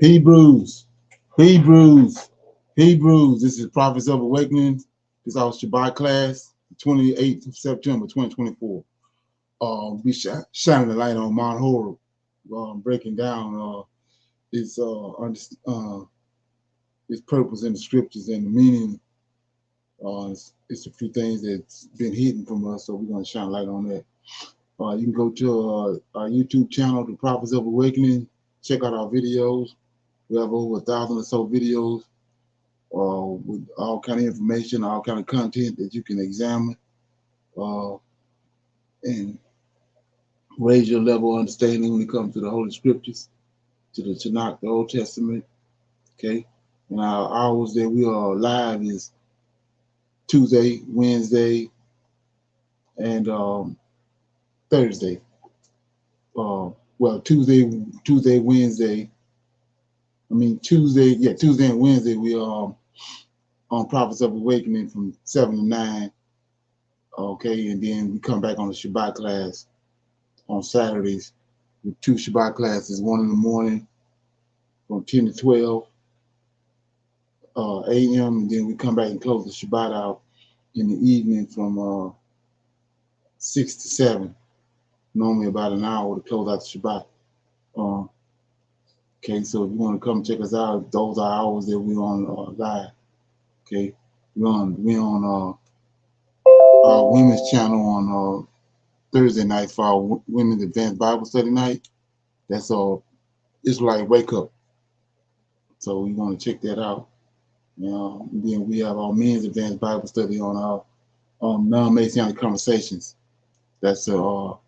Hebrews, Hebrews, Hebrews. This is Prophets of Awakening. This is our Shabbat class, 28th of September, 2024. We shining the light on Mount Horeb, breaking down its its purpose in the scriptures and the meaning. It's a few things that's been hidden from us, so we're going to shine light on that. You can go to our YouTube channel, The Prophets of Awakening. Check out our videos. We have over 1,000 or so videos with all kind of information, all kind of content that you can examine and raise your level of understanding when it comes to the Holy Scriptures, to the Tanakh, the Old Testament. Okay, and our hours that we are live is Tuesday, Wednesday, and Thursday. Well, Tuesday, Wednesday. Tuesday and Wednesday we are on Prophets of Awakening from 7 to 9. Okay, and then we come back on the Shabbat class on Saturdays with 2 Shabbat classes, one in the morning from 10 to 12 a.m. and then we come back and close the Shabbat out in the evening from 6 to 7. Normally about an hour to close out the Shabbat. Okay, so if you want to come check us out, those are hours that we're on live. Okay, we're on our women's channel on Thursday night for our women's advanced Bible study night. That's it's like wake up. So we want to check that out. Then we have our men's advanced Bible study on our non-Messianic conversations. That's our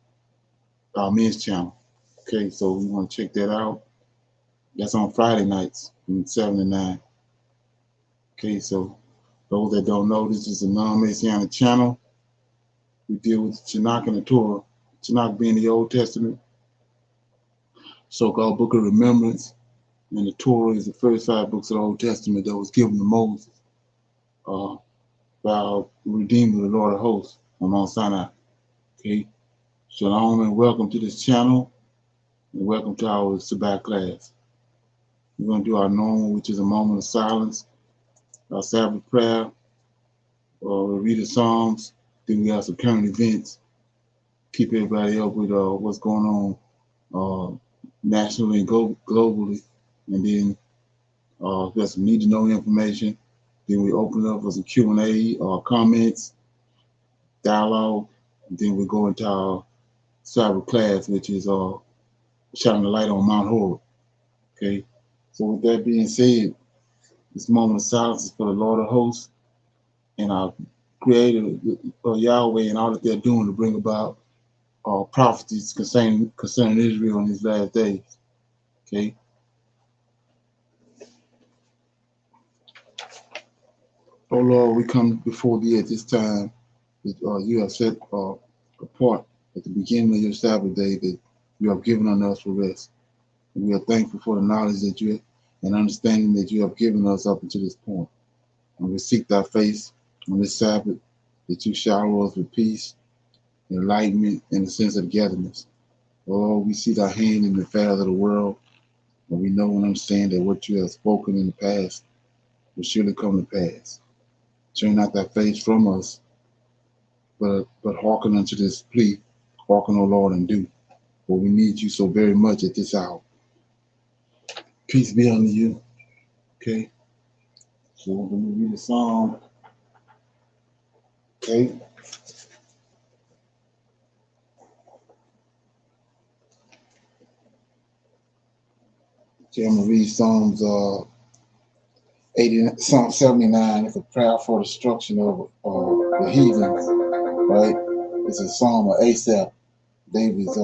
men's channel. Okay, so we want to check that out. That's on Friday nights from 7 to 9. Okay, so those that don't know, this is a non-Messianic channel. We deal with the Tanakh and the Torah. Tanakh being the Old Testament, so-called Book of Remembrance, and the Torah is the first 5 books of the Old Testament that was given to Moses by our Redeemer, the Lord of Hosts, on Mount Sinai. Okay, shalom and welcome to this channel, and welcome to our Sabbath class. We're going to do our normal, which is a moment of silence, our Sabbath prayer, we read the Psalms, then we have some current events, keep everybody up with what's going on nationally and globally, and then if there's some need to know information, then we open up for some Q&A or comments, dialogue, and then we go into our Sabbath class, which is shining the light on Mount Horeb. Okay, so with that being said, this moment of silence is for the Lord of Hosts and our Creator, Yahweh, and all that they're doing to bring about prophecies concerning Israel in these last days. Okay. Oh Lord, we come before thee at this time that you have set apart at the beginning of your Sabbath day that you have given unto us for rest. And we are thankful for the knowledge that you and understanding that you have given us up until this point. And we seek thy face on this Sabbath, that you shower us with peace, enlightenment, and a sense of togetherness. Oh, we see thy hand in the affairs of the world, and we know and understand that what you have spoken in the past will surely come to pass. Turn not thy face from us, but hearken unto this plea. Hearken, O Lord, and do, for we need you so very much at this hour. Peace be unto you. Okay. So we're going to read the Psalm. Okay. Okay, I'm going to read Psalm 79. It's a prayer for the destruction of the heathens, right? It's a psalm of Asaph, David's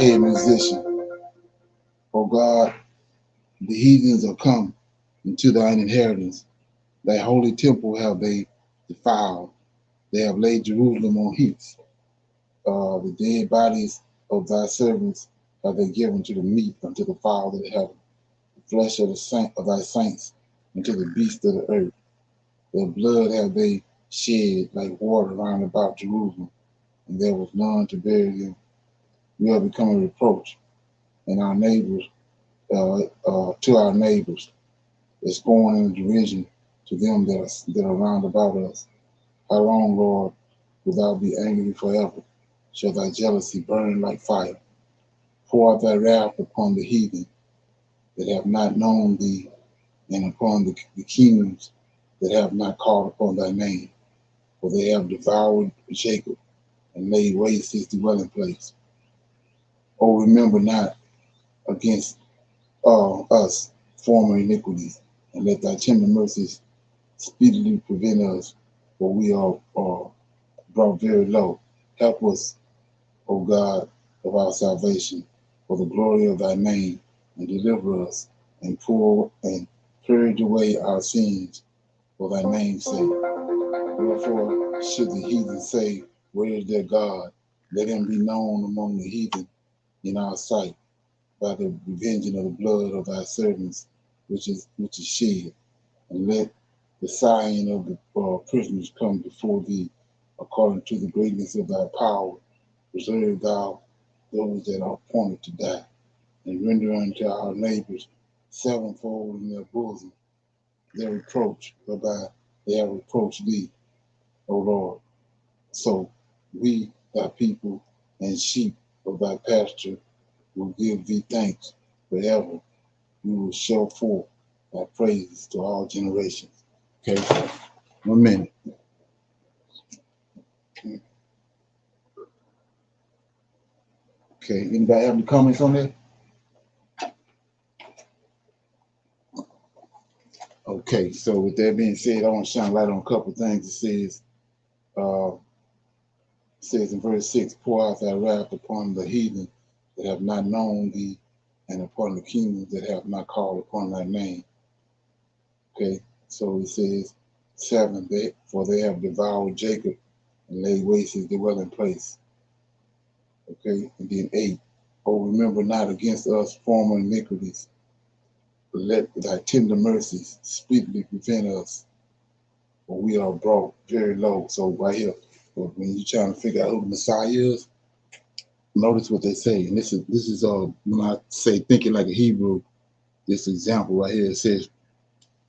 head musician. Oh God, the heathens are come into thine inheritance. Thy holy temple have they defiled. They have laid Jerusalem on heaps. The dead bodies of thy servants have they given to the meat unto the fowls of the heaven, the flesh of thy saints unto the beasts of the earth. Their blood have they shed like water round about Jerusalem, and there was none to bury them. We have become a reproach, and our neighbors to our neighbors. It's going in derision to them that are round about us. How long, Lord, wilt thou be angry forever? Shall thy jealousy burn like fire? Pour out thy wrath upon the heathen that have not known thee, and upon the kingdoms that have not called upon thy name. For they have devoured Jacob and laid waste his dwelling place. Oh, remember not against us former iniquities, and let thy tender mercies speedily prevent us, for we are brought very low. Help us, O God of our salvation, for the glory of thy name, and deliver us, and purge away our sins for thy name's sake. Wherefore should the heathen say, where is their God? Let him be known among the heathen in our sight by the revenging of the blood of thy servants, which is shed, and let the sighing of the prisoners come before thee, according to the greatness of thy power. Preserve thou those that are appointed to die, and render unto our neighbors sevenfold in their bosom their reproach, whereby they have reproached thee, O Lord. So we, thy people, and sheep of thy pasture, will give thee thanks forever. We will show forth thy praises to all generations. Okay, 1 minute. Okay, anybody have any comments on that? Okay, so with that being said, I want to shine light on a couple of things. It says in verse 6, pour out thy wrath upon the heathen that have not known thee, and upon the kingdoms that have not called upon thy name. Okay, so it says 7, for they have devoured Jacob and laid waste his dwelling place. Okay, and then 8, oh, remember not against us former iniquities, but let thy tender mercies speedily prevent us, for we are brought very low. So right here, when you're trying to figure out who the Messiah is, notice what they say. And this is when I say thinking like a Hebrew, this example right here, it says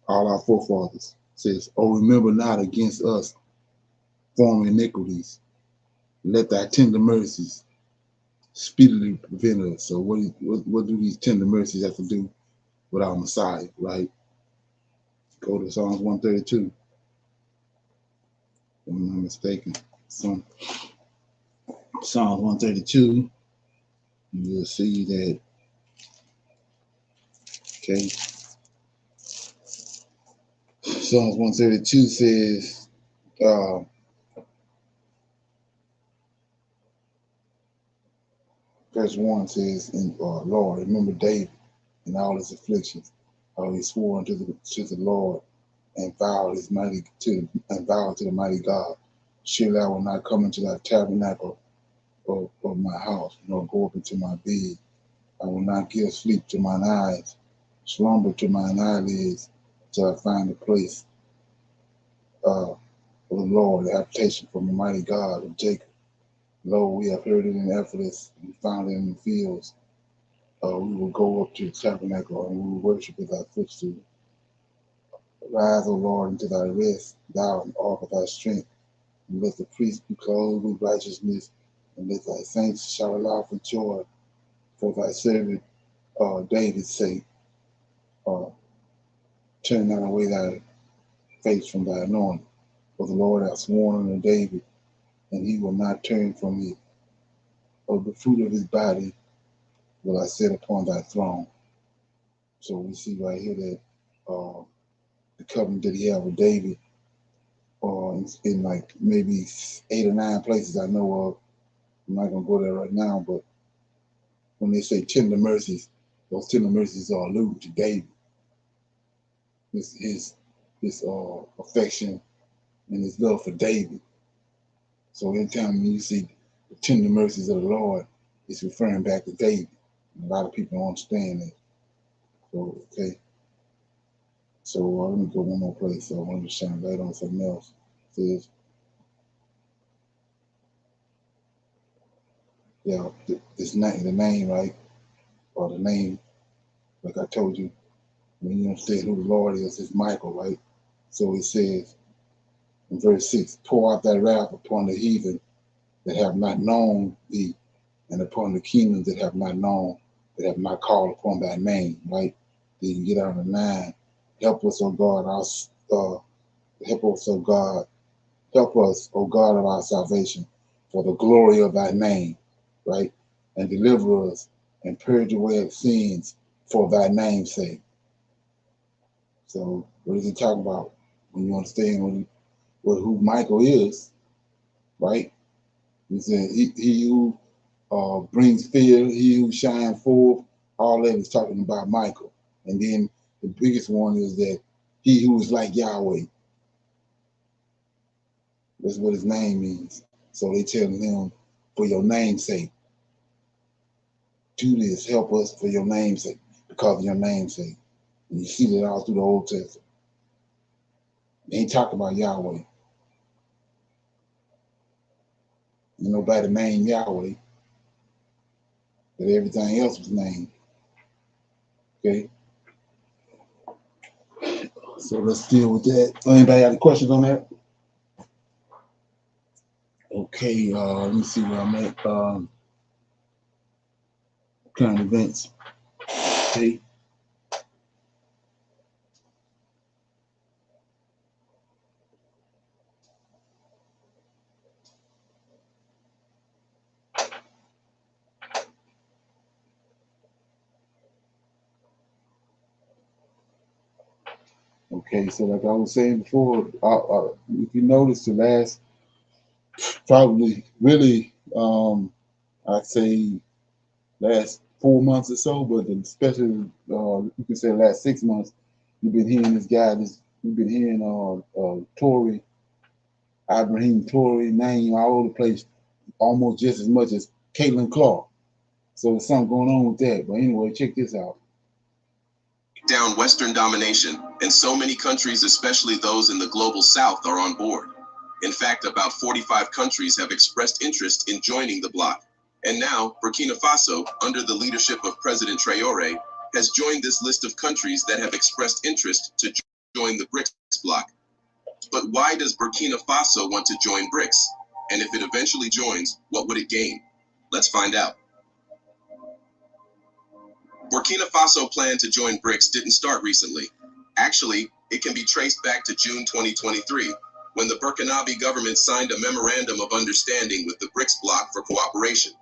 all our forefathers. It says, oh, remember not against us former iniquities. Let thy tender mercies speedily prevent us. So what do these tender mercies have to do with our Messiah, right? Go to Psalms 132. If I'm not mistaken. Psalms 132, you'll see that, okay, Psalms 132 says, verse 1 says, Lord, remember David and all his afflictions, how he swore unto the Lord and vowed to the mighty God. Surely I will not come into thy tabernacle of my house, nor go up into my bed. I will not give sleep to mine eyes, slumber to mine eyelids, till I find a place of the Lord, the habitation from the mighty God of Jacob. Lo, we have heard it in Ephesus, and found it in the fields. We will go up to the tabernacle, and we will worship at thy footstool. Rise, O Lord, into thy rest, thou and all of thy strength, and let the priests be clothed with righteousness, and let thy saints shout aloud for joy, for thy servant David's sake. Turn not away thy face from thy anointing, for the Lord hath sworn unto David, and he will not turn from it. Of the fruit of his body will I set upon thy throne. So we see right here that the covenant that he had with David, in like maybe 8 or 9 places I know of. I'm not gonna go there right now, but when they say tender mercies, those tender mercies are alluded to David, his affection and his love for David. So anytime you see the tender mercies of the Lord, it's referring back to David. And a lot of people don't understand that. So okay. So let me go one more place. So I want to shine light on something else. It says, yeah, the name, right? Or the name Like I told you, when you understand who the Lord is, it's Michael, right? So it says in verse 6, pour out thy wrath upon the heathen that have not known thee, and upon the kingdoms that have not known, that have not called upon thy name, right? Then you get out of 9. Help us, O God, help us, O God, help us, O God of our salvation, for the glory of thy name, right? And deliver us and purge away our sins for thy name's sake. So what is he talking about? When you understand who Michael is, right? He said, he who brings fear, he who shines forth, all that is talking about Michael. And then the biggest one is that he who is like Yahweh. That's what his name means. So they telling him, for your name's sake, do this, help us for your name's sake, because of your name's sake. And you see that all through the Old Testament. They ain't talking about Yahweh. Ain't nobody named Yahweh, but everything else was named. Okay? So let's deal with that. Anybody have any questions on that? Okay, let me see where I'm at. Current events. Okay. Okay, so like I was saying before, if you notice the last, probably really, I'd say last 4 months or so, but especially you can say the last 6 months, you've been hearing this guy. You've been hearing Tory, Ibrahim Tory name all over the place, almost just as much as Caitlin Clark. So there's something going on with that. But anyway, check this out. Down Western domination, and so many countries, especially those in the global South, are on board. In fact, about 45 countries have expressed interest in joining the bloc. And now, Burkina Faso, under the leadership of President Traoré, has joined this list of countries that have expressed interest to join the BRICS bloc. But why does Burkina Faso want to join BRICS? And if it eventually joins, what would it gain? Let's find out. Burkina Faso plan to join BRICS didn't start recently. Actually, it can be traced back to June 2023, when the Burkinabe government signed a memorandum of understanding with the BRICS bloc for cooperation.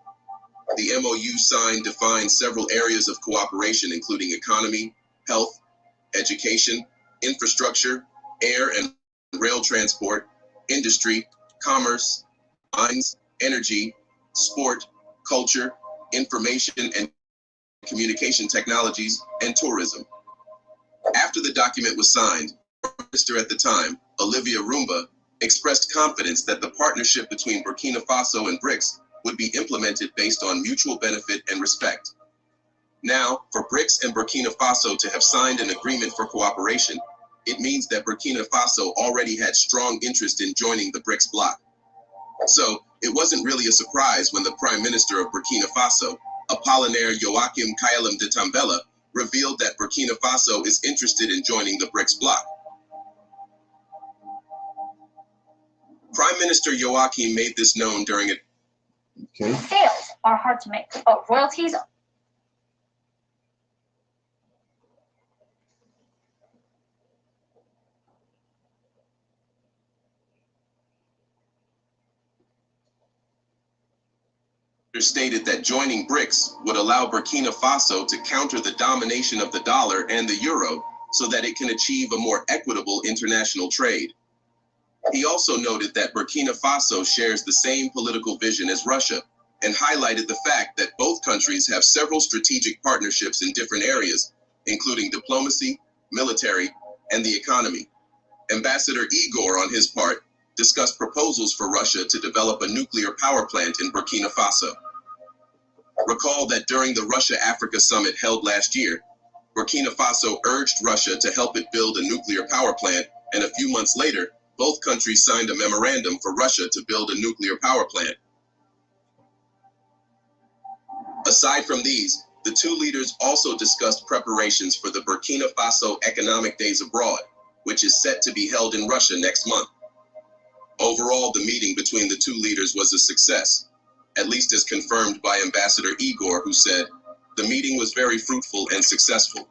The MOU signed defines several areas of cooperation, including economy, health, education, infrastructure, air and rail transport, industry, commerce, mines, energy, sport, culture, information and communication technologies, and tourism. After the document was signed, the minister at the time, Olivia Rumba, expressed confidence that the partnership between Burkina Faso and BRICS would be implemented based on mutual benefit and respect. Now, for BRICS and Burkina Faso to have signed an agreement for cooperation, it means that Burkina Faso already had strong interest in joining the BRICS bloc. So, it wasn't really a surprise when the Prime Minister of Burkina Faso, Apollinaire Joachim Kayalem de Tambela, revealed that Burkina Faso is interested in joining the BRICS bloc. Prime Minister Joachim made this known during a... Okay. Sales are hard to make, but royalties... stated that joining BRICS would allow Burkina Faso to counter the domination of the dollar and the euro so that it can achieve a more equitable international trade. He also noted that Burkina Faso shares the same political vision as Russia and highlighted the fact that both countries have several strategic partnerships in different areas, including diplomacy, military, and the economy. Ambassador Igor, on his part, discussed proposals for Russia to develop a nuclear power plant in Burkina Faso. Recall that during the Russia-Africa summit held last year, Burkina Faso urged Russia to help it build a nuclear power plant, and a few months later, both countries signed a memorandum for Russia to build a nuclear power plant. Aside from these, The two leaders also discussed preparations for the Burkina Faso Economic Days Abroad, which is set to be held in Russia next month. Overall, the meeting between the two leaders was a success, at least as confirmed by Ambassador Igor, who said, "The meeting was very fruitful and successful.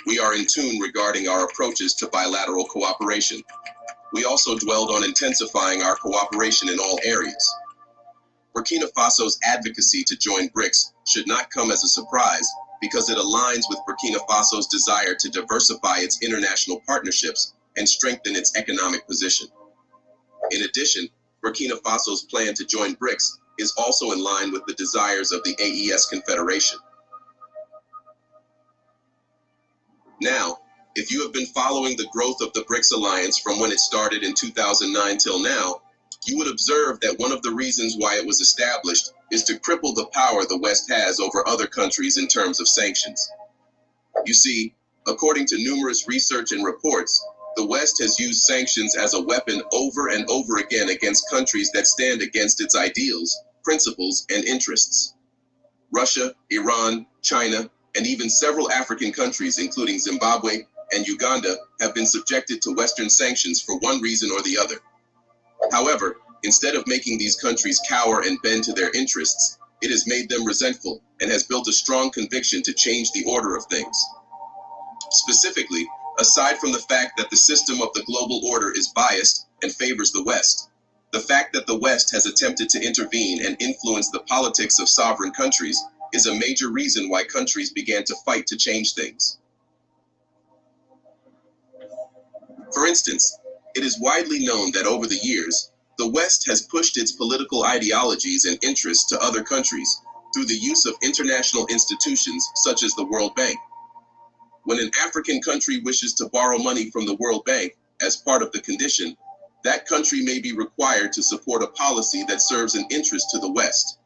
We are in tune regarding our approaches to bilateral cooperation. We also dwelled on intensifying our cooperation in all areas." Burkina Faso's advocacy to join BRICS should not come as a surprise because it aligns with Burkina Faso's desire to diversify its international partnerships and strengthen its economic position. In addition, Burkina Faso's plan to join BRICS is also in line with the desires of the AES Confederation. Now, if you have been following the growth of the BRICS alliance from when it started in 2009 till now, you would observe that one of the reasons why it was established is to cripple the power the West has over other countries in terms of sanctions. You see, according to numerous research and reports, the West has used sanctions as a weapon over and over again against countries that stand against its ideals, principles, and interests. Russia, Iran, China, and even several African countries, including Zimbabwe and Uganda, have been subjected to Western sanctions for one reason or the other. However, instead of making these countries cower and bend to their interests, it has made them resentful and has built a strong conviction to change the order of things. Specifically, aside from the fact that the system of the global order is biased and favors the West, the fact that the West has attempted to intervene and influence the politics of sovereign countries is a major reason why countries began to fight to change things. For instance, it is widely known that over the years, the West has pushed its political ideologies and interests to other countries through the use of international institutions such as the World Bank. When an African country wishes to borrow money from the World Bank as part of the condition, that country may be required to support a policy that serves an interest to the West.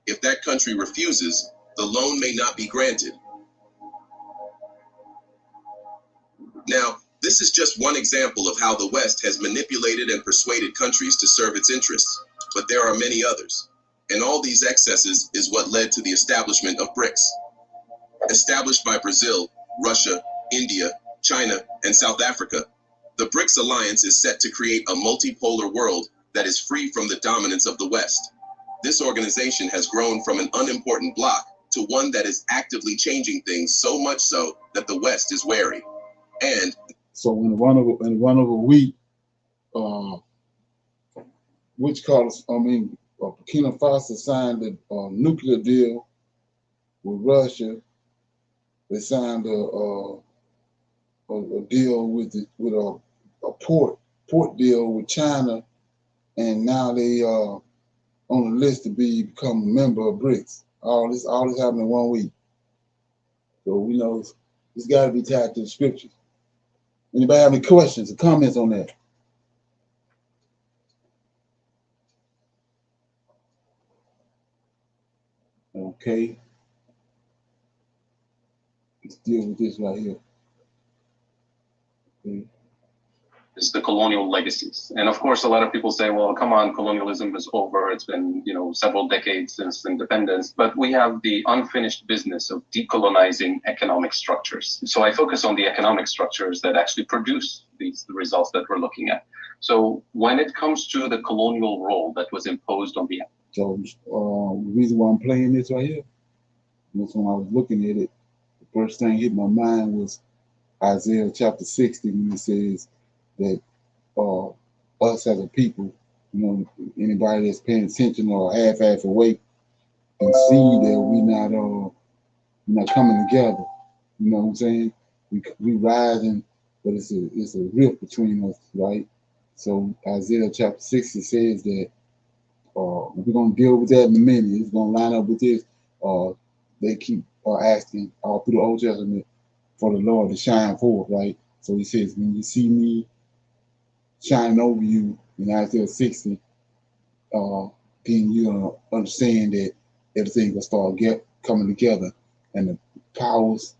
If that country refuses, the loan may not be granted. Now, this is just one example of how the West has manipulated and persuaded countries to serve its interests, but there are many others. And all these excesses is what led to the establishment of BRICS. Established by Brazil, Russia, India, China, and South Africa, the BRICS alliance is set to create a multipolar world that is free from the dominance of the West. This organization has grown from an unimportant bloc to one that is actively changing things, so much so that the West is wary. And so in one of a week, Burkina Faso signed a nuclear deal with Russia. They signed a deal with a port deal with China, and now they are on the list to become a member of BRICS. All this happened in 1 week. So we know it's got to be tied to the scriptures. Anybody have any questions or comments on that? Okay. Let's deal with this right here. Okay. It's the colonial legacies. And of course, a lot of people say, well, come on, colonialism is over. It's been, several decades since independence, but we have the unfinished business of decolonizing economic structures. So I focus on the economic structures that actually produce the results that we're looking at. So when it comes to the colonial role that was imposed on the... So the reason why I'm playing this right here, was when I was looking at it, the first thing hit my mind was Isaiah chapter 60, when it says that us as a people, anybody that's paying attention or half awake can see that we're not coming together. You know what I'm saying? We rising, but it's a rift between us, right? So Isaiah chapter 60 says that we're gonna deal with that in a minute. It's gonna line up with this. They keep asking all through the Old Testament for the Lord to shine forth, right? So he says, when you see me shining over you in Isaiah 60, then you're gonna understand that everything will start coming together, and the powers,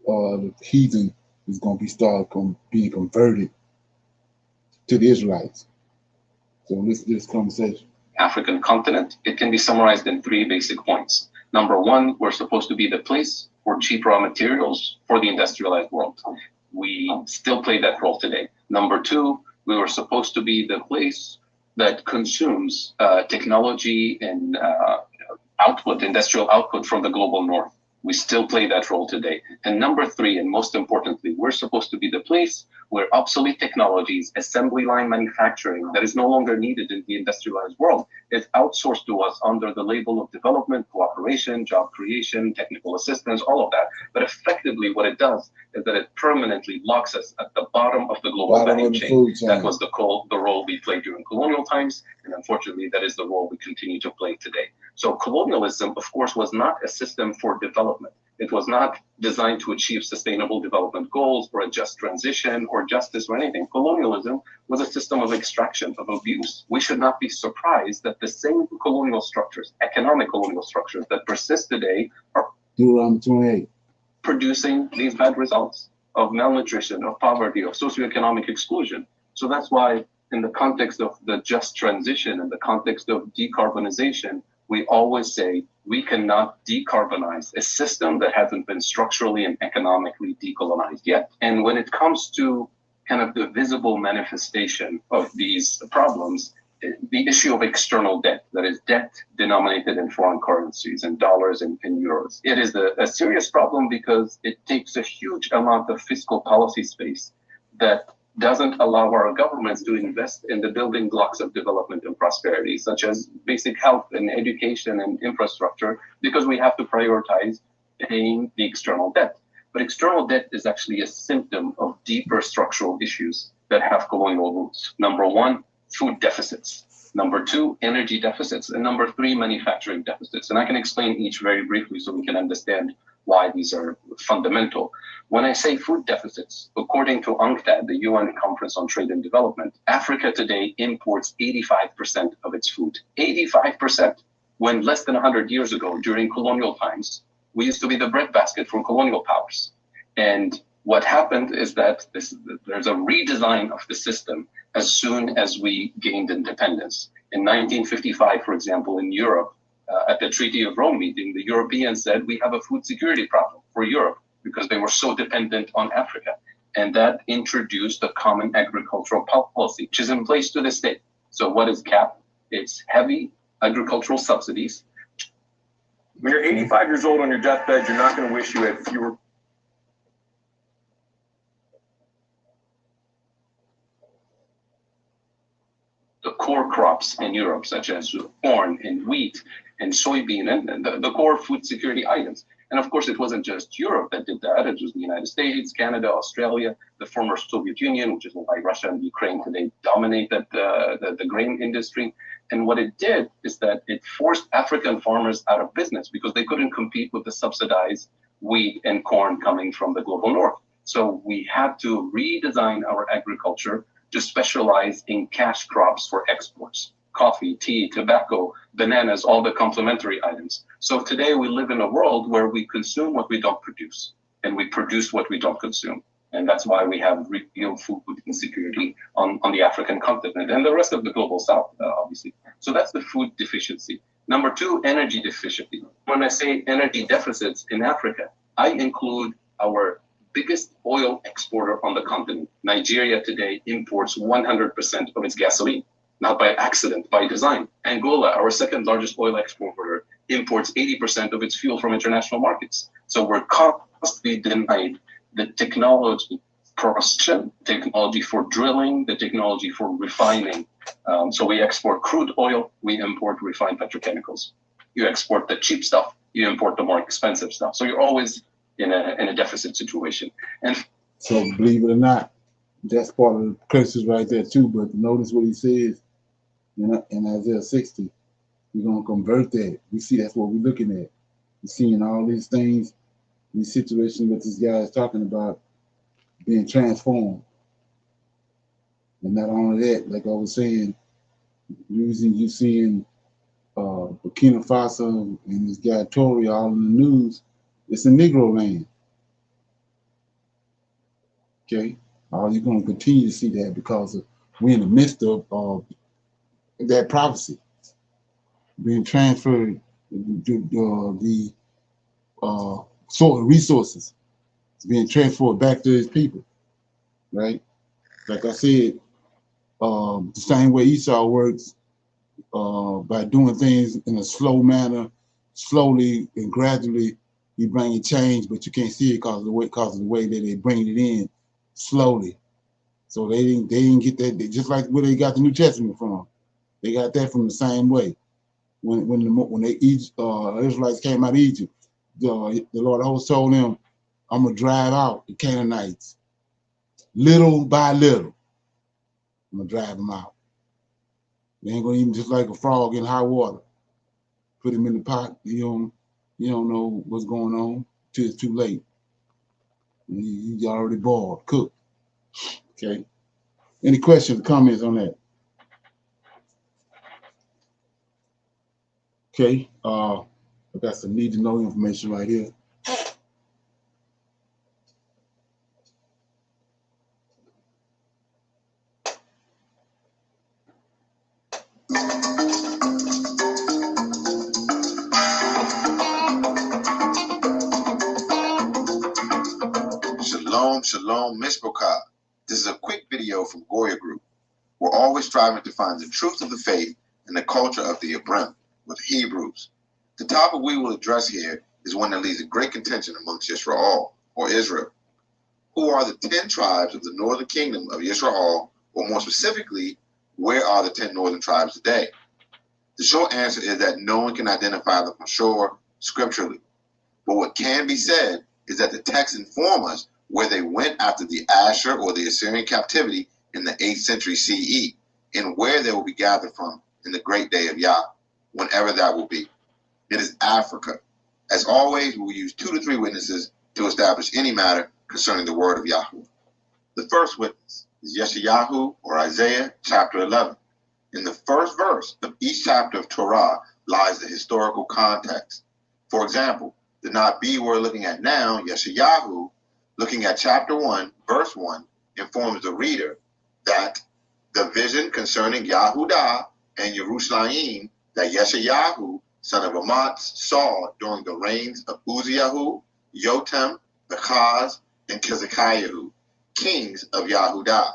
the heathen is gonna being converted to the Israelites. So listen to this conversation. African continent, it can be summarized in 3 basic points. Number one, we're supposed to be the place for cheap raw materials for the industrialized world. We still play that role today. Number two, we were supposed to be the place that consumes technology and output, industrial output from the global north. We still play that role today. And number three, and most importantly, we're supposed to be the place where obsolete technologies, assembly line manufacturing that is no longer needed in the industrialized world is outsourced to us under the label of development, cooperation, job creation, technical assistance, all of that. But effectively what it does is that it permanently locks us at the bottom of the global value chain. That was the role we played during colonial times, and unfortunately that is the role we continue to play today. So colonialism, of course, was not a system for development. It was not designed to achieve sustainable development goals or a just transition or justice or anything. Colonialism was a system of extraction, of abuse. We should not be surprised that the same colonial structures, economic colonial structures that persist today are producing these bad results of malnutrition, of poverty, of socioeconomic exclusion. So that's why in the context of the just transition, in the context of decarbonization, we always say we cannot decarbonize a system that hasn't been structurally and economically decolonized yet. And when it comes to kind of the visible manifestation of these problems, the issue of external debt, that is debt denominated in foreign currencies, in dollars and in euros, it is a serious problem because it takes a huge amount of fiscal policy space that doesn't allow our governments to invest in the building blocks of development and prosperity, such as basic health and education and infrastructure, because we have to prioritize paying the external debt. But external debt is actually a symptom of deeper structural issues that have colonial roots. Number one, food deficits. Number two, energy deficits. And number three, manufacturing deficits. And I can explain each very briefly so we can understand why these are fundamental. When I say food deficits, according to UNCTAD, the UN Conference on Trade and Development, Africa today imports 85% of its food. 85%. When less than 100 years ago, during colonial times, we used to be the breadbasket for colonial powers. And what happened is that there's a redesign of the system as soon as we gained independence. In 1955, for example, in Europe, at the Treaty of Rome meeting, the Europeans said we have a food security problem for Europe because they were so dependent on Africa. And that introduced a common agricultural policy, which is in place to this day. So what is CAP? It's heavy agricultural subsidies. When you're 85 years old on your deathbed, you're not going to wish you had fewer. The core crops in Europe, such as corn and wheat and soybean, and the core food security items. And of course, it wasn't just Europe that did that. It was the United States, Canada, Australia, the former Soviet Union, which is why Russia and Ukraine today dominate the grain industry. And what it did is that it forced African farmers out of business because they couldn't compete with the subsidized wheat and corn coming from the global north. So we had to redesign our agriculture to specialize in cash crops for exports. Coffee, tea, tobacco, bananas, all the complementary items. So today we live in a world where we consume what we don't produce and we produce what we don't consume. And that's why we have real food insecurity on the African continent and the rest of the global south, obviously. So that's the food deficiency. Number two, energy deficiency. When I say energy deficits in Africa, I include our biggest oil exporter on the continent. Nigeria today imports 100% of its gasoline. Not by accident, by design. Angola, our second largest oil exporter, imports 80% of its fuel from international markets. So we're constantly denied the technology, production, technology for drilling, the technology for refining. So we export crude oil, we import refined petrochemicals. You export the cheap stuff, you import the more expensive stuff. So you're always in a deficit situation. And so believe it or not, that's part of the curses right there too. But notice what he says in Isaiah 60. We're going to convert that. We see that's what we're looking at. We're seeing all these things, these situations that this guy is talking about being transformed. And not only that, like I was saying, you seeing Burkina Faso and this guy Tory all in the news. It's a Negro land. Okay? You're going to continue to see that because we're in the midst of that prophecy being transferred the soil resources is being transferred back to his people, right? Like I said, the same way Esau works, by doing things in a slow manner, slowly and gradually, you bring change, but you can't see it because of the way that they bring it in slowly. So they didn't get that. Just like where they got the New Testament from, they got that from the same way. When the Israelites came out of Egypt, the Lord of hosts told them, "I'm gonna drive out the Canaanites little by little. I'm gonna drive them out. They ain't gonna even just like a frog in high water. Put him in the pot. You don't know what's going on till it's too late. He's already boiled, cooked. Okay. Any questions, comments on that? Okay. I got some need to know information right here. Shalom, shalom, mishpokah. This is a quick video from Goya Group. We're always striving to find the truth of the faith and the culture of the Hebrew with Hebrews. The topic we will address here is one that leads to great contention amongst Israel, or Israel. Who are the 10 tribes of the northern kingdom of Israel, or more specifically, where are the 10 northern tribes today? The short answer is that no one can identify them for sure scripturally. But what can be said is that the texts inform us where they went after the Asher or the Assyrian captivity in the 8th century CE, and where they will be gathered from in the great day of Yah, whenever that will be. It is Africa. As always, we will use 2 to 3 witnesses to establish any matter concerning the word of Yahweh. The first witness is Yeshayahu, or Isaiah, chapter 11. In the first verse of each chapter of Torah lies the historical context. For example, the Nabi we're looking at now, Yeshayahu, looking at chapter 1, verse 1, informs the reader that the vision concerning Yahudah and Yerushalayim that Yeshayahu, son of Amatz, saw during the reigns of Uzziyahu, Yotam, Achaz, and Kezekiahu, kings of Yahudah.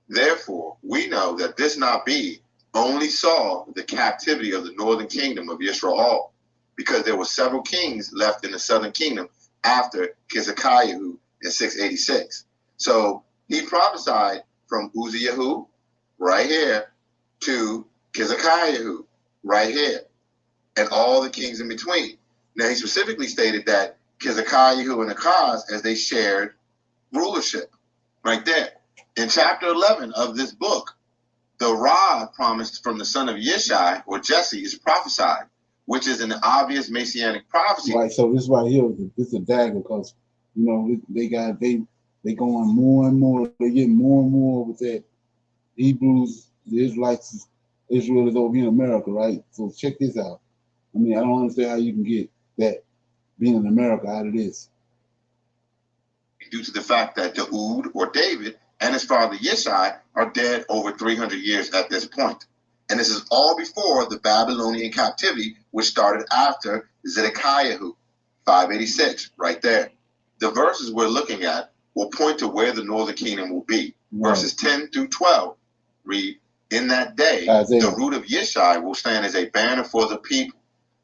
Therefore, we know that this Nabi only saw the captivity of the northern kingdom of Yisrael, because there were several kings left in the southern kingdom after Kezekiahu in 686. So he prophesied from Uzziyahu, right here, to Kezekiahu, right here, and all the kings in between. Now, he specifically stated that Kezekiahu and Achaz, as they shared rulership, right there. In chapter 11 of this book, the rod promised from the son of Yeshai, or Jesse, is prophesied, which is an obvious messianic prophecy. Right, so this right here, this is a dagger, because, they going more and more, they get more and more with that Hebrews, the Israelites, Israel is over here in America, right? So check this out. I don't understand how you can get that being in America out of this. Due to the fact that Daud, or David, and his father Yeshai are dead over 300 years at this point. And this is all before the Babylonian captivity, which started after Zedekiahu, 586, right there. The verses we're looking at will point to where the northern kingdom will be. Right. Verses 10 through 12 read, "In that day, Isaiah, the root of Yeshai will stand as a banner for the people.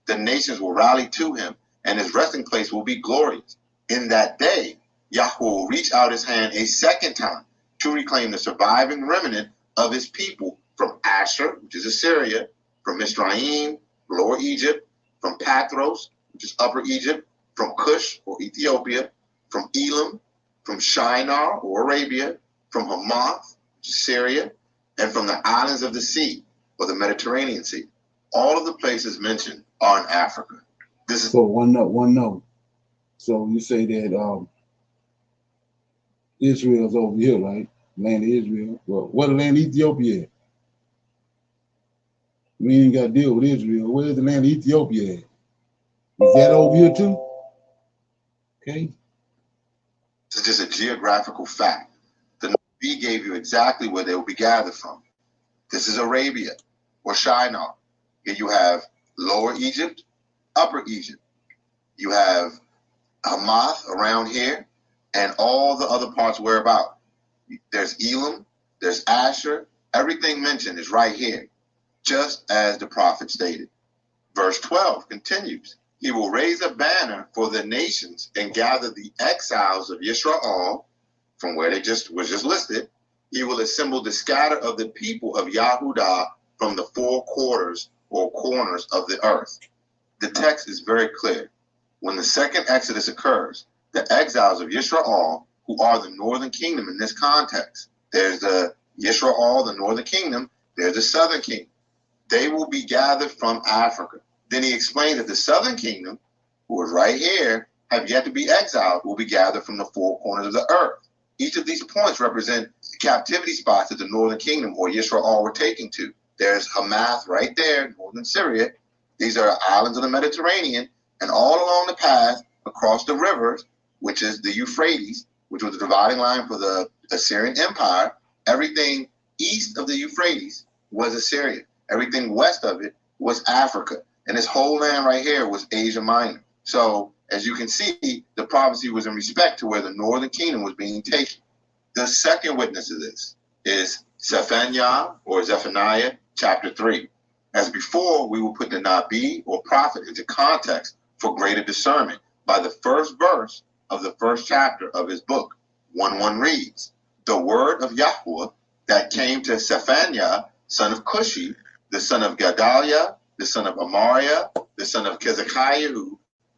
The nations will rally to him, and his resting place will be glorious. In that day, Yahweh will reach out his hand a second time to reclaim the surviving remnant of his people from Asher, which is Assyria, from Mizraim, Lower Egypt, from Pathros, which is Upper Egypt, from Cush, or Ethiopia, from Elam, from Shinar, or Arabia, from Hamath, which is Syria, and from the islands of the sea, or the Mediterranean Sea." All of the places mentioned are in Africa. This is so one note. So you say that Israel's over here, right? Land of Israel. Well, what the land of Ethiopia at? We ain't got to deal with Israel. Where's the land of Ethiopia at? Is that over here too? Okay. This is just a geographical fact. The Nabi gave you exactly where they will be gathered from. This is Arabia, or Shinar. Here you have Lower Egypt, Upper Egypt. You have Hamath around here, and all the other parts whereabout. There's Elam, there's Asher. Everything mentioned is right here, just as the prophet stated. Verse 12 continues. He will raise a banner for the nations and gather the exiles of Yisrael from where was just listed. He will assemble the scatter of the people of Yahudah from the four quarters or corners of the earth. The text is very clear. When the second Exodus occurs, the exiles of Yisrael, who are the northern kingdom in this context, there's the Yisrael, the northern kingdom, there's the southern kingdom. They will be gathered from Africa. Then he explained that the southern kingdom, who is right here, have yet to be exiled, will be gathered from the four corners of the earth. Each of these points represent captivity spots that the northern kingdom or Yisrael were taking to. There's Hamath right there, northern Syria. These are islands of the Mediterranean, and all along the path across the rivers, which is the Euphrates, which was the dividing line for the Assyrian Empire. Everything east of the Euphrates was Assyria. Everything west of it was Africa. And this whole land right here was Asia Minor. So, as you can see, the prophecy was in respect to where the northern kingdom was being taken. The second witness of this is Zephaniah or Zephaniah chapter 3. As before, we will put the Nabi or prophet into context for greater discernment by the first verse of the first chapter of his book. 1:1 reads, the word of Yahweh that came to Zephaniah, son of Cushi, the son of Gedaliah, the son of Amariah, the son of Kezekiah,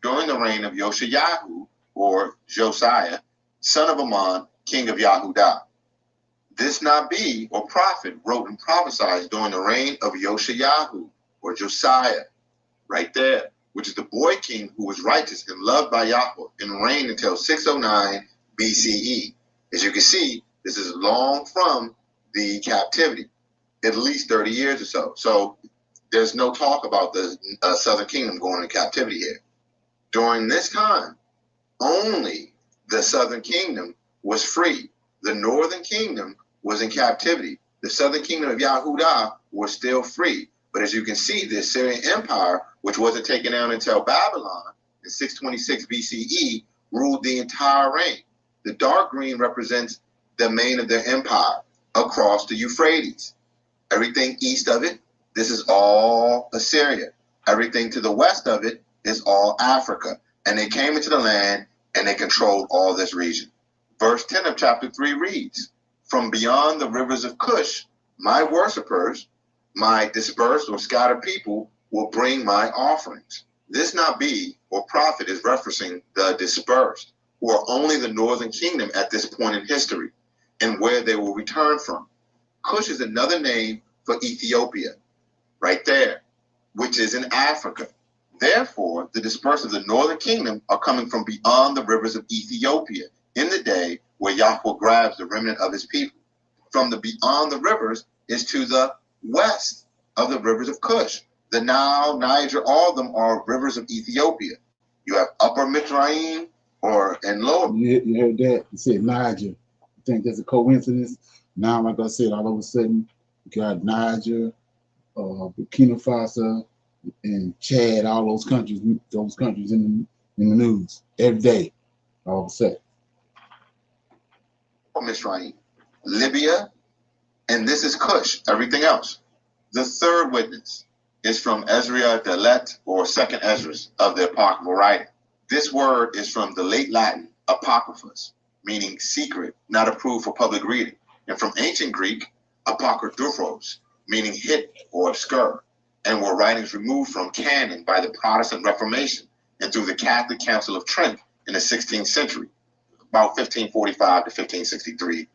during the reign of Yoshiyahu, or Josiah, son of Ammon, king of Yahudah. This Nabi, or prophet, wrote and prophesied during the reign of Yoshiyahu, or Josiah, right there, which is the boy king who was righteous and loved by Yahweh and reigned until 609 BCE. As you can see, this is long from the captivity, at least 30 years or so. So there's no talk about the southern kingdom going into captivity here. During this time, only the southern kingdom was free. The northern kingdom was in captivity. The southern kingdom of Yahudah was still free. But as you can see, the Assyrian Empire, which wasn't taken down until Babylon in 626 BCE, ruled the entire reign. The dark green represents the main of their empire across the Euphrates. Everything east of it, this is all Assyria. Everything to the west of it is all Africa. And they came into the land and they controlled all this region. Verse 10 of chapter 3 reads, from beyond the rivers of Cush, my worshippers, my dispersed or scattered people, will bring my offerings. This Nabi or prophet is referencing the dispersed, who are only the northern kingdom at this point in history, and where they will return from. Cush is another name for Ethiopia, right there, which is in Africa. Therefore, the dispersed of the northern kingdom are coming from beyond the rivers of Ethiopia in the day where Yahweh grabs the remnant of his people. From the beyond the rivers is to the west of the rivers of Cush. The Nile, Niger, all of them are rivers of Ethiopia. You have Upper Mitzrayim and Lower. You heard that? You said Niger. You think that's a coincidence? Now, like I said, all of a sudden, you got Niger, Burkina Faso, and Chad, all those countries in the news every day, all of a sudden. Mitzrayim, Libya, and this is Cush, everything else. The third witness is from Ezra Delet, or Second Esdras, of the Apocryphal writing. This word is from the late Latin apocryphos, meaning secret, not approved for public reading, and from ancient Greek, apokryphos, meaning hidden or obscure, and were writings removed from canon by the Protestant Reformation and through the Catholic Council of Trent in the 16th century, about 1545 to 1563.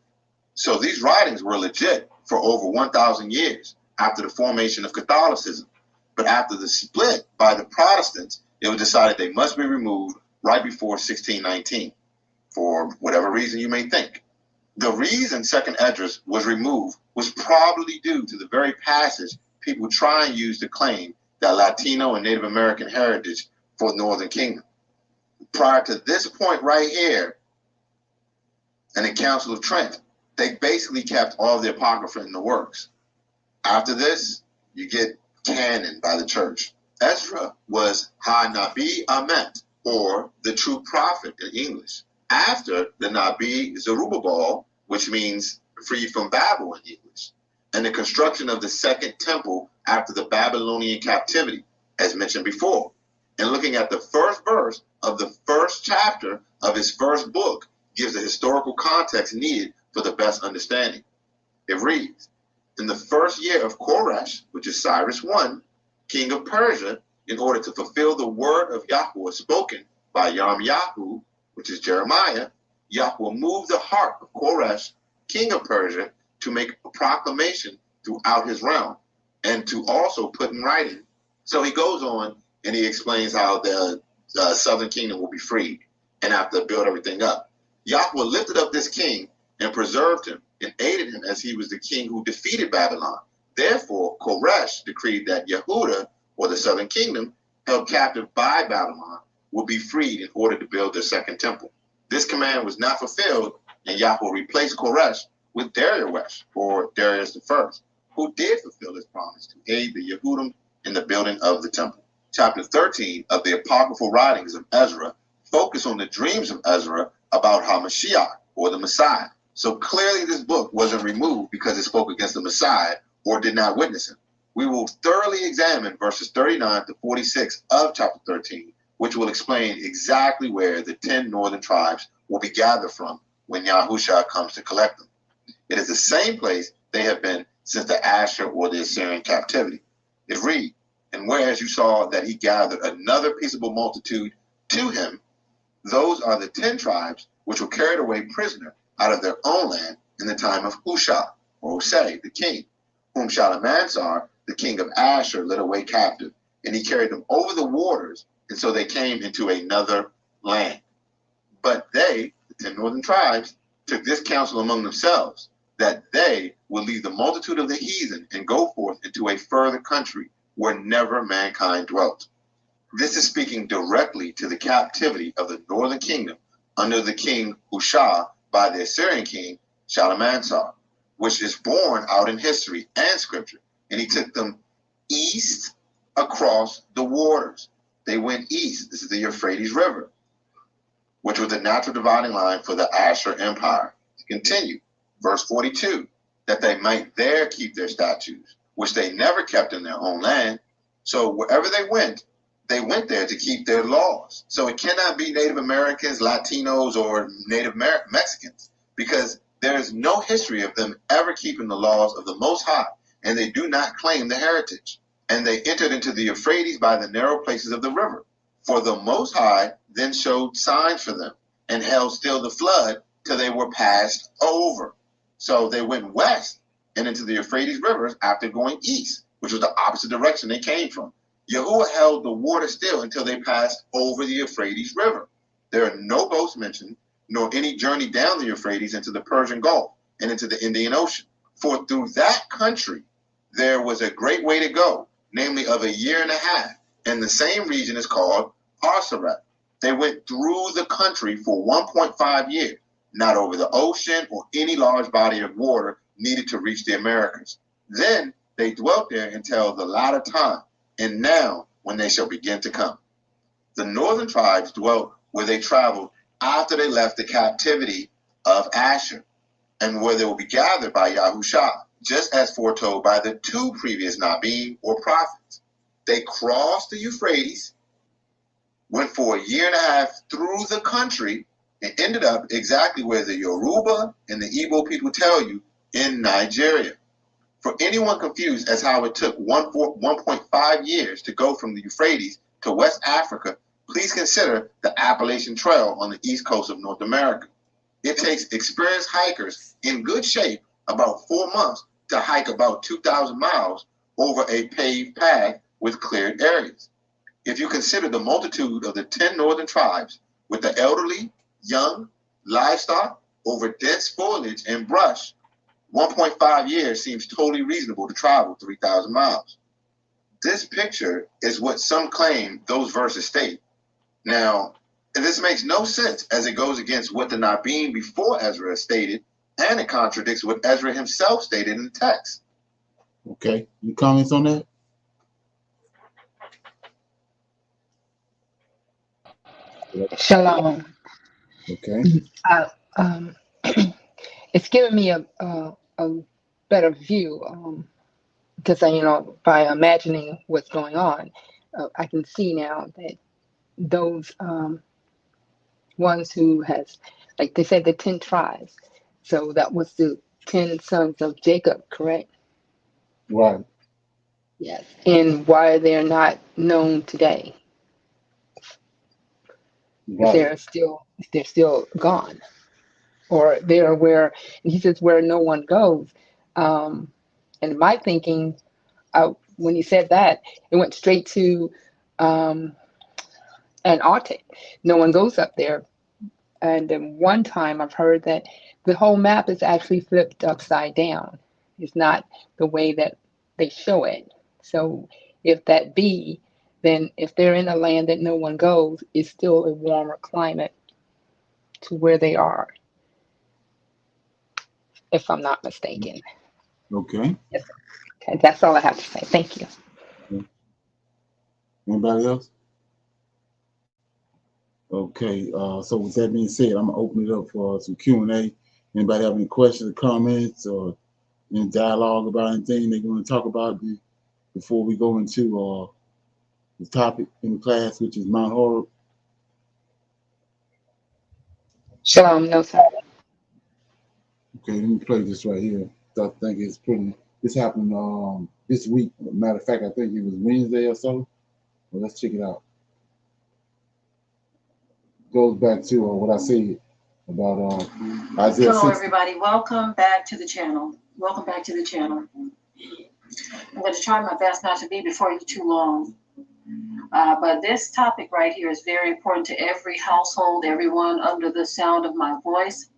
So these writings were legit for over 1,000 years after the formation of Catholicism. But after the split by the Protestants, it was decided they must be removed right before 1619, for whatever reason you may think. The reason Second Esdras was removed was probably due to the very passage people try and use to claim that Latino and Native American heritage for the Northern Kingdom. Prior to this point right here, in the Council of Trent, they basically kept all of the Apocrypha in the works. After this, you get canon by the church. Ezra was Ha-Nabi Amet, or the true prophet in English. After the Nabi Zerubbabel, which means freed from Babel in English, and the construction of the second temple after the Babylonian captivity, as mentioned before. And looking at the first verse of the first chapter of his first book gives the historical context needed for the best understanding. It reads, in the first year of Koresh, which is Cyrus I, king of Persia, in order to fulfill the word of Yahweh spoken by Yirmiyahu, which is Jeremiah, Yahweh moved the heart of Koresh, king of Persia, to make a proclamation throughout his realm and to also put in writing. So he goes on and he explains how the southern kingdom will be freed and have to build everything up. Yahweh lifted up this king and preserved him and aided him as he was the king who defeated Babylon. Therefore, Koresh decreed that Yehuda, or the southern kingdom, held captive by Babylon, would be freed in order to build their second temple. This command was not fulfilled, and Yahweh replaced Koresh with Darius, or Darius I, who did fulfill his promise to aid the Yehudim in the building of the temple. Chapter 13 of the apocryphal writings of Ezra focus on the dreams of Ezra about HaMashiach, or the Messiah. So clearly this book wasn't removed because it spoke against the Messiah or did not witness him. We will thoroughly examine verses 39 to 46 of chapter 13, which will explain exactly where the 10 northern tribes will be gathered from when Yahushua comes to collect them. It is the same place they have been since the Asher or the Assyrian captivity. It reads, and whereas you saw that he gathered another peaceable multitude to him, those are the 10 tribes which were carried away prisoner out of their own land in the time of Hushai, or Hosea, the king, whom Shalmaneser, the king of Asher, led away captive, and he carried them over the waters, and so they came into another land. But they, the 10 northern tribes, took this counsel among themselves, that they would leave the multitude of the heathen and go forth into a further country where never mankind dwelt. This is speaking directly to the captivity of the northern kingdom under the king Hushai by the Assyrian king Shalmaneser, which is borne out in history and scripture. And he took them east across the waters. They went east. This is the Euphrates River, which was the natural dividing line for the Asher Empire. To continue, verse 42, that they might there keep their statutes, which they never kept in their own land. So wherever they went there to keep their laws. So it cannot be Native Americans, Latinos, or Native Mexicans, because there is no history of them ever keeping the laws of the Most High, and they do not claim the heritage. And they entered into the Euphrates by the narrow places of the river. For the Most High then showed signs for them, and held still the flood till they were passed over. So they went west and into the Euphrates rivers after going east, which was the opposite direction they came from. Yahuwah held the water still until they passed over the Euphrates River. There are no boats mentioned, nor any journey down the Euphrates into the Persian Gulf and into the Indian Ocean. For through that country there was a great way to go, namely of a year and a half, and the same region is called Arsarat. They went through the country for 1.5 years, not over the ocean or any large body of water needed to reach the Americas. Then they dwelt there until the latter time, and now when they shall begin to come. The northern tribes dwelt where they traveled after they left the captivity of Asher, and where they will be gathered by Yahushua, just as foretold by the 2 previous Nabim or prophets. They crossed the Euphrates, went for a year and a half through the country, and ended up exactly where the Yoruba and the Igbo people tell you, in Nigeria. For anyone confused as how it took 1.5 years to go from the Euphrates to West Africa, please consider the Appalachian Trail on the east coast of North America. It takes experienced hikers in good shape about 4 months to hike about 2,000 miles over a paved path with cleared areas. If you consider the multitude of the 10 northern tribes with the elderly, young, livestock, over dense foliage and brush, 1.5 years seems totally reasonable to travel 3,000 miles. This picture is what some claim those verses state. Now, this makes no sense as it goes against what the Nabim before Ezra stated, and it contradicts what Ezra himself stated in the text. Okay, any comments on that? Shalom. Okay. I, um, it's given me a better view because by imagining what's going on, I can see now that those ones who has, like they said, the 10 tribes. So that was the 10 sons of Jacob, correct? Right. Yes. And why they're not known today? If Right. they're still gone, or they're where, and he says where no one goes. And my thinking, when he said that, it went straight to um, Antarctic. No one goes up there. And then one time I've heard that the whole map is actually flipped upside down. It's not the way that they show it. So if that be, then if they're in a land that no one goes, it's still a warmer climate to where they are, if I'm not mistaken. Okay. Yes. Okay, that's all I have to say. Thank you. Anybody else? Okay. So with that being said, I'm gonna open it up for some Q&A. Anybody have any questions or comments or any dialogue about anything they want to talk about before we go into the topic in the class, which is Mount Horeb? Shalom, no sir. Okay, let me play this right here. I think it's pretty. This happened this week. Matter of fact, I think it was Wednesday or so. Well, let's check it out. Goes back to what I said about Isaiah 6. Hello, everybody. Welcome back to the channel. Welcome back to the channel. I'm going to try my best not to be before you too long. But this topic right here is very important to every household, everyone under the sound of my voice.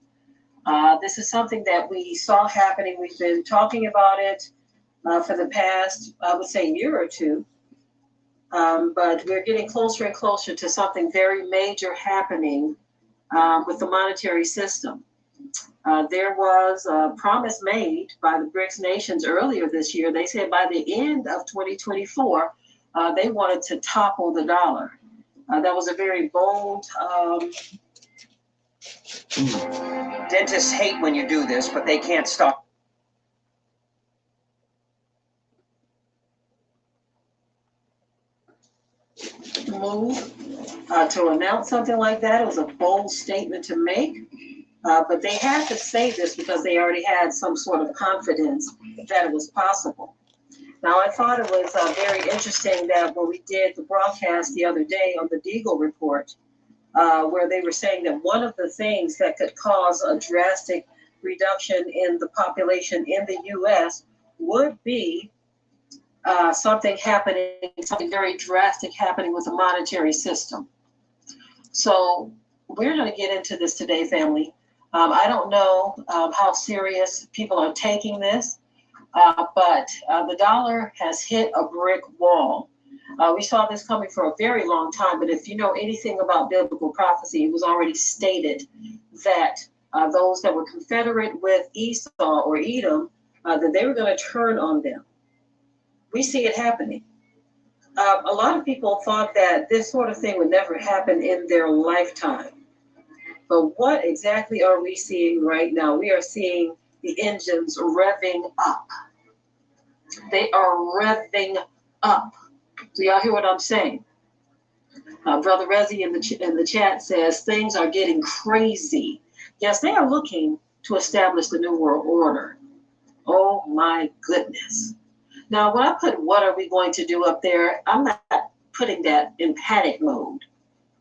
This is something that we saw happening. We've been talking about it for the past, I would say, year or two. But we're getting closer and closer to something very major happening with the monetary system. There was a promise made by the BRICS nations earlier this year. They said by the end of 2024, they wanted to topple the dollar. That was a very bold. Dentists hate when you do this, but they can't stop. Move to announce something like that. It was a bold statement to make. But they had to say this because they already had some sort of confidence that it was possible. Now, I thought it was very interesting that when we did the broadcast the other day on the Deagle report, where they were saying that one of the things that could cause a drastic reduction in the population in the U.S. would be something very drastic happening with the monetary system. So we're going to get into this today, family. I don't know how serious people are taking this, but the dollar has hit a brick wall. We saw this coming for a very long time, but if you know anything about biblical prophecy, it was already stated that those that were confederate with Esau or Edom, that they were going to turn on them. We see it happening. A lot of people thought that this sort of thing would never happen in their lifetime. But what exactly are we seeing right now? We are seeing the engines revving up. They are revving up. Do y'all hear what I'm saying? Brother Rezi in the chat says things are getting crazy. Yes, they are looking to establish the New World Order. Oh my goodness. Now, when I put what are we going to do up there, I'm not putting that in panic mode.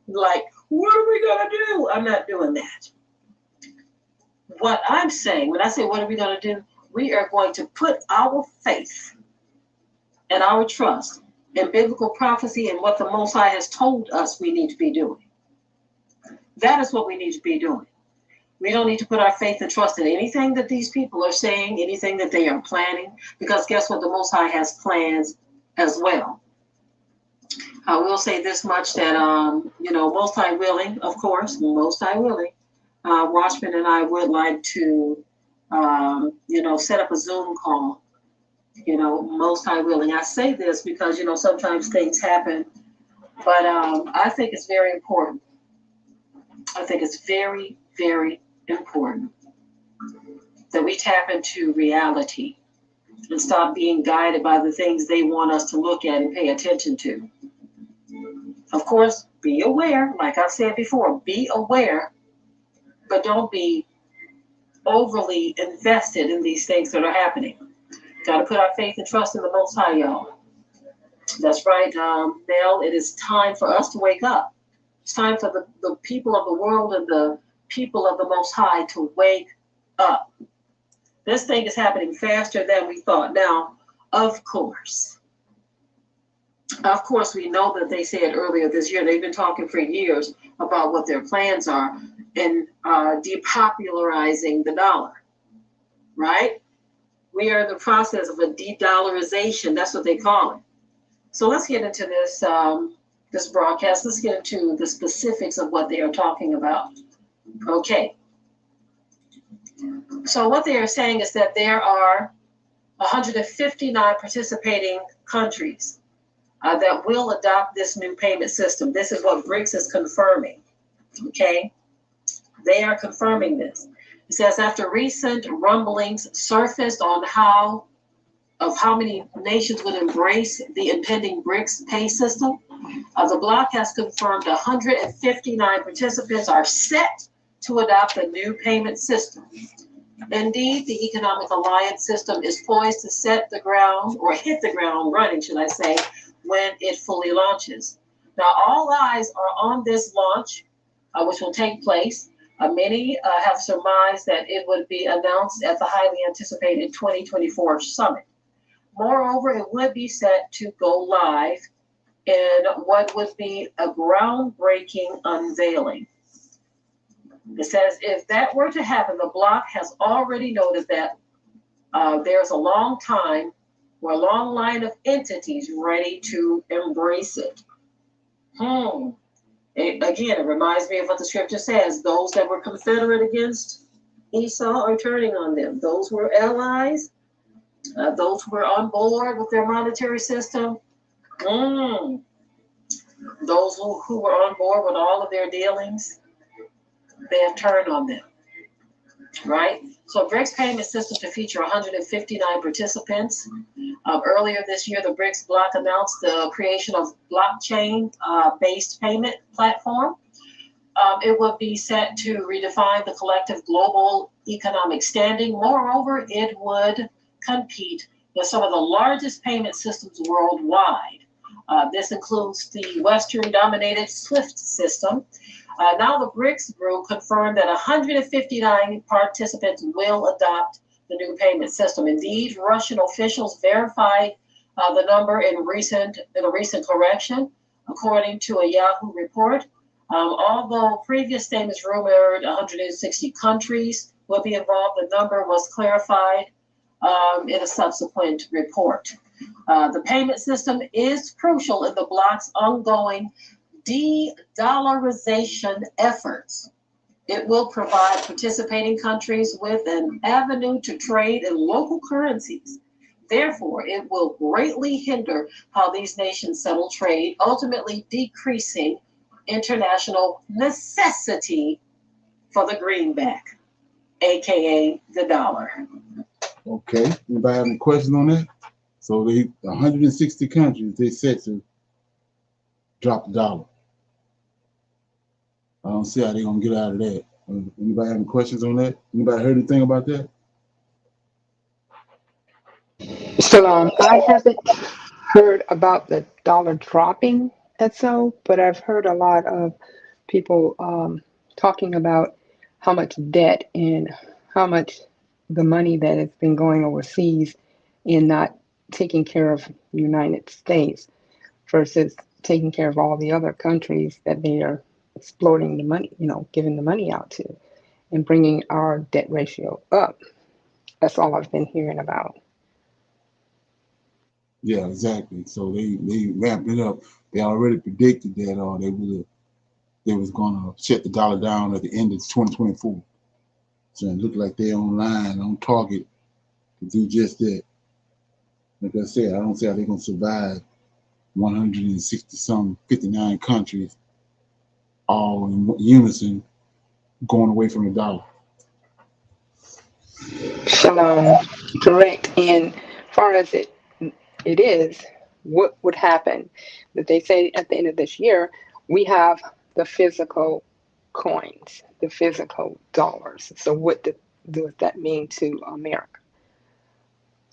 Like, what are we going to do? I'm not doing that. What I'm saying, when I say what are we going to do, we are going to put our faith and our trust in biblical prophecy and what the Most High has told us we need to be doing. That is what we need to be doing. We don't need to put our faith and trust in anything that these people are saying, anything that they are planning, because guess what? The Most High has plans as well. I will say this much that, Most High willing, of course, Most High willing, Watchman and I would like to, set up a Zoom call, Most High willing. I say this because, sometimes things happen, but I think it's very important I think it's very, very important that we tap into reality and stop being guided by the things they want us to look at and pay attention to. Of course, be aware, like I said before, be aware, but don't be overly invested in these things that are happening. Got to put our faith and trust in the Most High, y'all. That's right, Nell. It is time for us to wake up. It's time for the people of the world and the people of the Most High to wake up. This thing is happening faster than we thought. Now, of course, we know that they said earlier this year, they've been talking for years about what their plans are in depopularizing the dollar, right? We are in the process of a de-dollarization. That's what they call it. So let's get into this this broadcast. Let's get into the specifics of what they are talking about. Okay. So what they are saying is that there are 159 participating countries that will adopt this new payment system. This is what BRICS is confirming. Okay. They are confirming this. It says after recent rumblings surfaced on how many nations would embrace the impending BRICS pay system, the bloc has confirmed 159 participants are set to adopt the new payment system. Indeed, the Economic Alliance system is poised to hit the ground running, should I say, when it fully launches. Now, all eyes are on this launch, which will take place. Many have surmised that it would be announced at the highly anticipated 2024 summit. Moreover, it would be set to go live in what would be a groundbreaking unveiling. It says if that were to happen, the bloc has already noted that there's a long line of entities ready to embrace it. It reminds me of what the scripture says. Those that were confederate against Esau are turning on them. Those who were allies, those who were on board with their monetary system, those who were on board with all of their dealings, they have turned on them, right? So BRICS payment system to feature 159 participants. Earlier this year, the BRICS bloc announced the creation of blockchain-based payment platform. It would be set to redefine the collective global economic standing. Moreover, it would compete with some of the largest payment systems worldwide. This includes the Western-dominated SWIFT system. Now the BRICS group confirmed that 159 participants will adopt the new payment system. Indeed, Russian officials verified the number in a recent correction, according to a Yahoo report. Although previous statements rumored 160 countries will be involved, the number was clarified in a subsequent report. The payment system is crucial in the bloc's ongoing de-dollarization efforts. It will provide participating countries with an avenue to trade in local currencies. Therefore, it will greatly hinder how these nations settle trade, ultimately decreasing international necessity for the greenback, aka the dollar. Okay. Anybody have any questions on that? So 160 countries, they set to drop the dollar. I don't see how they're gonna get out of that. Anybody have any questions on that? Anybody heard anything about that? So I haven't heard about the dollar dropping but I've heard a lot of people talking about how much debt and how much the money that has been going overseas and not taking care of the United States versus taking care of all the other countries that they are exploiting the money, giving the money out to and bringing our debt ratio up. That's all I've been hearing about. Yeah, exactly. So they ramped it up. They already predicted that they was gonna shut the dollar down at the end of 2024. So it looked like they're on target to do just that. Like I said, I don't see how they're gonna survive 160 59 countries all in unison going away from the dollar. Shalom. Correct. And far as it is, what would happen? That they say at the end of this year, we have the physical coins, the physical dollars. So what does that mean to America?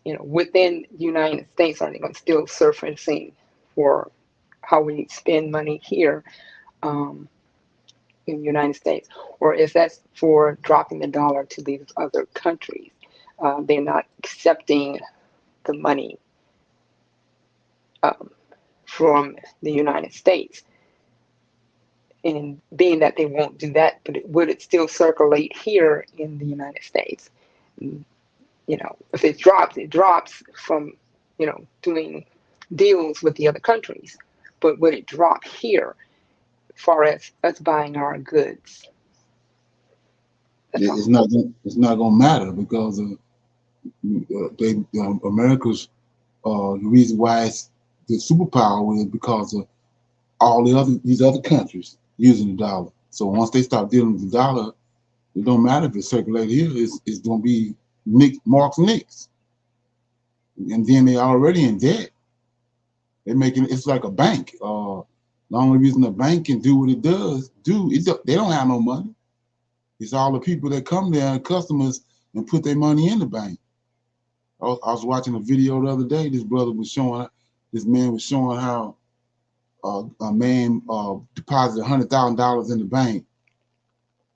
You know, within the United States, are they going to still surfacing for how we spend money here in the United States? Or is that for dropping the dollar to these other countries? They're not accepting the money um, from the United States. And being that they won't do that, but would it still circulate here in the United States? You know, if it drops from, you know, doing deals with the other countries. But would it drop here as far as us buying our goods? That's all. It's not going to matter because America's the reason why it's the superpower is because of all these other countries using the dollar. So once they start dealing with the dollar, it don't matter if it's circulated here. It's going to be marks nicks, and then they already in debt. They're making it's like a bank. The only reason a bank can do what it does, they don't have no money. It's all the people that come there, customers, and put their money in the bank. I was watching a video the other day. This man was showing how a man deposited $100,000 in the bank.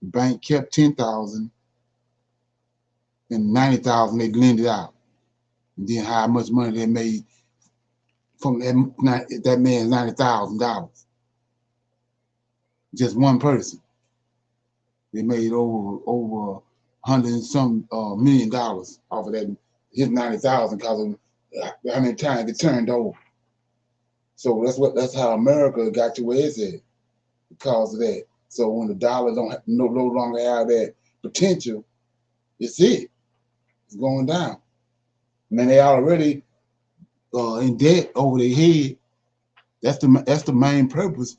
The bank kept $10,000 and $90,000 they lended out. And then how much money they made from that man's $90,000. Just one person. They made over $100 and some $1 million off of that his 90,000 because of how many times it turned over. So that's how America got to where it's at because of that. So when the dollar no longer have that potential, it's going down. And then they already in debt over their head. That's the main purpose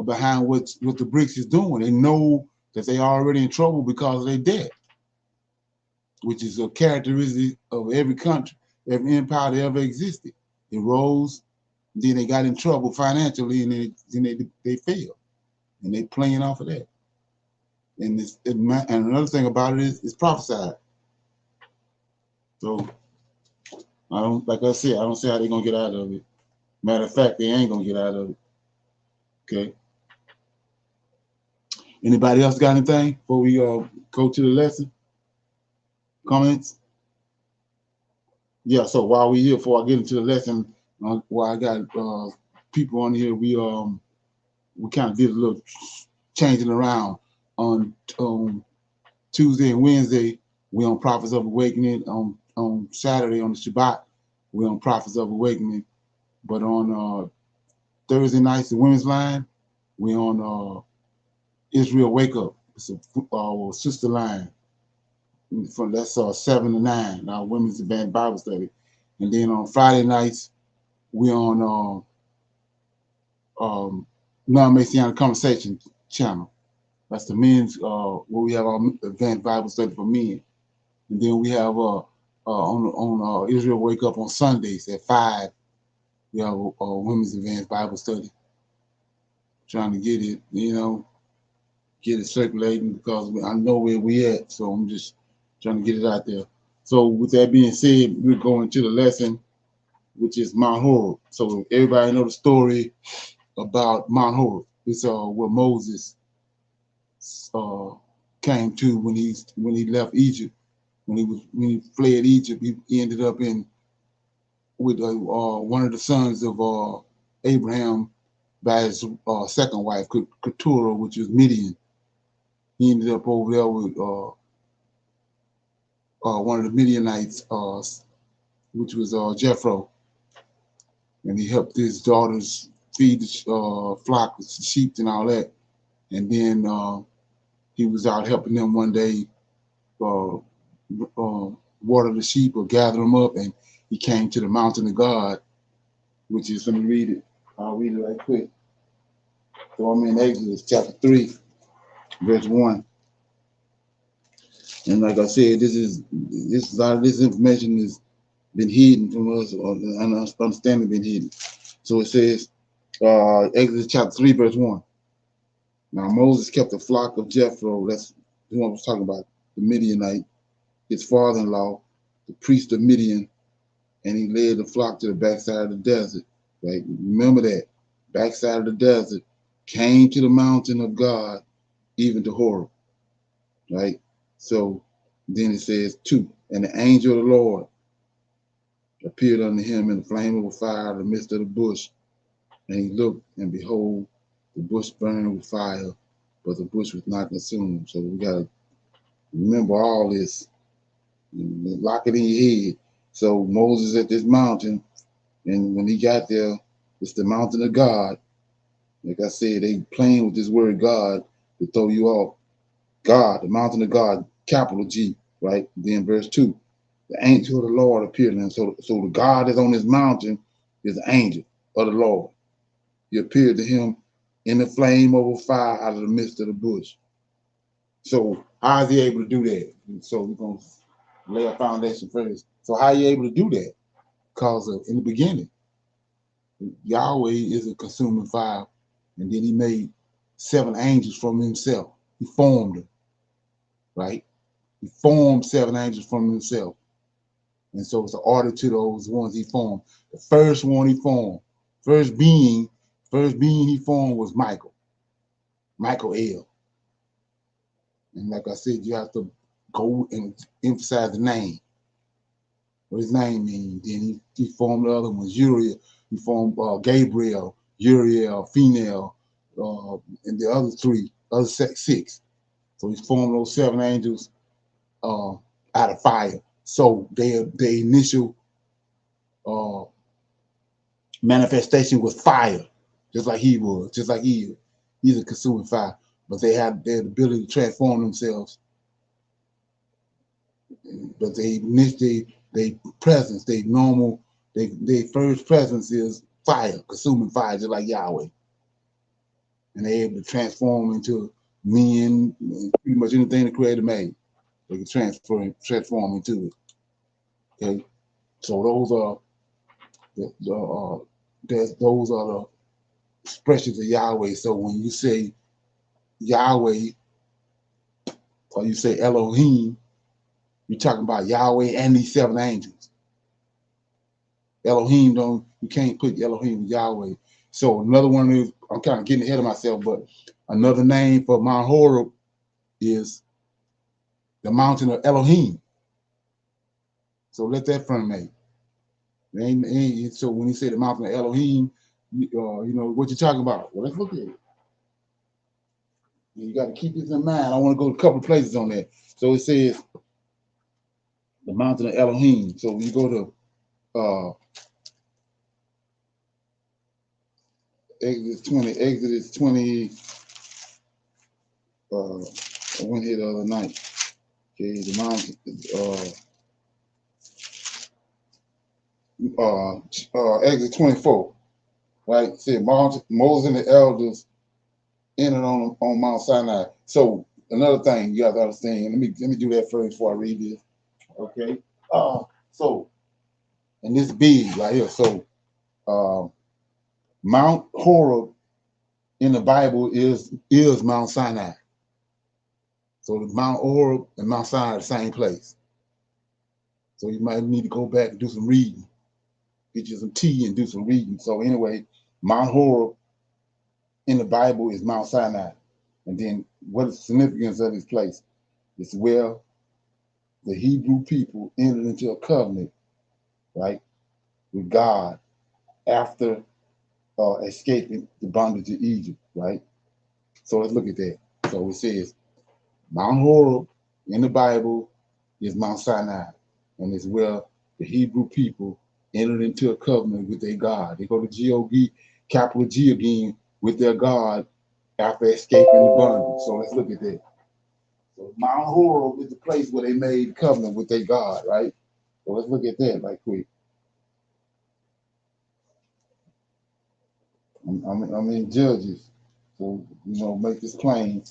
behind what the BRICS is doing. They know that they are already in trouble because of their debt, which is a characteristic of every country, every empire that ever existed. It rose, then they got in trouble financially, and then they failed, and they playing off of that. And another thing about it is it's prophesied. So like I said, I don't see how they're gonna get out of it. Matter of fact, they ain't gonna get out of it. Okay. Anybody else got anything before we go to the lesson? Comments? Yeah. So while we here, before I get into the lesson, while I got people on here, we kind of did a little changing around on Tuesday and Wednesday. We on Prophets of Awakening. On Saturday on the Shabbat, we on Prophets of Awakening. But on Thursday nights, the women's line, we on Israel Wake Up. It's a sister line. That's 7 to 9, our women's advanced Bible study. And then on Friday nights, we on Non-Messianic Conversation channel. That's the men's where we have our advanced Bible study for men. And then we have on Israel Wake Up on Sundays at 5. We have a women's advanced Bible study. Trying to get it, get it circulating because I know where we at. So I'm just trying to get it out there. So with that being said, we're going to the lesson, which is Mount Horeb. So everybody know the story about Mount Horeb. It's where Moses came to when he left Egypt. When he fled Egypt, he ended up with one of the sons of Abraham by his second wife, Keturah, which was Midian. He ended up over there with one of the Midianites, which was Jethro, and he helped his daughters feed the flock, the sheep, and all that. And then he was out helping them one day water the sheep or gather them up, and he came to the mountain of God, which is, let me read it. I'll read it right quick. So I'm in Exodus chapter 3, verse 1. And like I said, this information has been hidden from us, or understanding been hidden. So it says, Exodus chapter 3, verse 1. Now Moses kept a flock of Jethro, that's the one I was talking about, the Midianite, his father-in-law, the priest of Midian, and he led the flock to the backside of the desert. Right? Remember that. Backside of the desert, came to the mountain of God, even to Horeb. Right? So then it says 2, and the angel of the Lord appeared unto him in the flame of fire in the midst of the bush. And he looked, and behold, the bush burned with fire, but the bush was not consumed. So we got to remember all this, lock it in your head. So Moses at this mountain, and when he got there, it's the mountain of God. Like I said, they playing with this word God to throw you off. God, the mountain of God, capital G, right? Then verse 2, the angel of the Lord appeared to him. So the God that's on this mountain is the angel of the Lord. He appeared to him in the flame of a fire out of the midst of the bush. So how is he able to do that? And so we're going to lay a foundation first. So how are you able to do that? Because in the beginning, Yahweh is a consuming fire, and then he made 7 angels from himself. He formed them, right? He formed 7 angels from himself. And so it's an order to those ones he formed. The first one he formed, first being he formed was Michael El. And like I said, you have to go and emphasize the name. What his name means. Then he formed the other ones, Uriel. He formed Gabriel, Uriel, Phinel, and the other 6. So he formed those 7 angels out of fire. So their initial manifestation was fire, just like he was, just like he is. He's a consuming fire. But they had the ability to transform themselves. But they presence, they first presence is fire, consuming fire, just like Yahweh. And they're able to transform into men, pretty much anything the Creator made. They can transform into it. Okay, so those are the expressions of Yahweh. So when you say Yahweh or you say Elohim, you're talking about Yahweh and these 7 angels. Elohim you can't put Elohim with Yahweh. So another one is, I'm kind of getting ahead of myself, but another name for Mount Horeb is the mountain of Elohim. So let that permeate. So when you say the mountain of Elohim, you know what you're talking about. Well, let's look at it. You got to keep this in mind. I want to go to a couple of places on that. So it says the mountain of Elohim. So when you go to Exodus 20, I went here the other night. Okay, the mountain, Exodus 24, right? It said Moses and the elders entered on Mount Sinai. So another thing you got to understand. Let me do that first before I read this. Okay. So and this big right here. So Mount Horeb in the Bible is Mount Sinai. So Mount Horeb and Mount Sinai are the same place. So you might need to go back and do some reading. Get you some tea and do some reading. So anyway, Mount Horeb in the Bible is Mount Sinai. And then what is the significance of this place? It's where the Hebrew people entered into a covenant, right, with God after escaping the bondage of Egypt, right? So let's look at that. So it says Mount Horeb in the Bible is Mount Sinai, and it's where the Hebrew people entered into a covenant with their God. They go to G-O-G, capital G again, with their God after escaping the bondage. So let's look at that. So Mount Horeb is the place where they made covenant with their God, right? So let's look at that right quick. I'm in Judges. So, make this plain.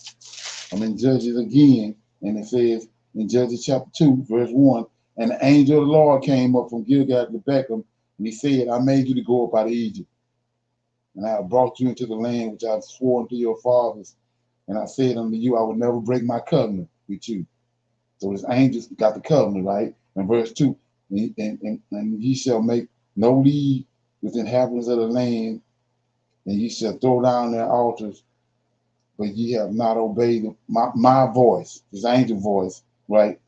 I'm in Judges again, and it says, in Judges chapter 2, verse 1. And the angel of the Lord came up from Gilgal to Beckham, and he said, I made you to go up out of Egypt, and I have brought you into the land which I have sworn to your fathers. And I said unto you, I will never break my covenant with you. So this angel got the covenant, right? And verse 2, and ye shall make no league with the inhabitants of the land, and ye shall throw down their altars, but ye have not obeyed my voice, this angel voice, right?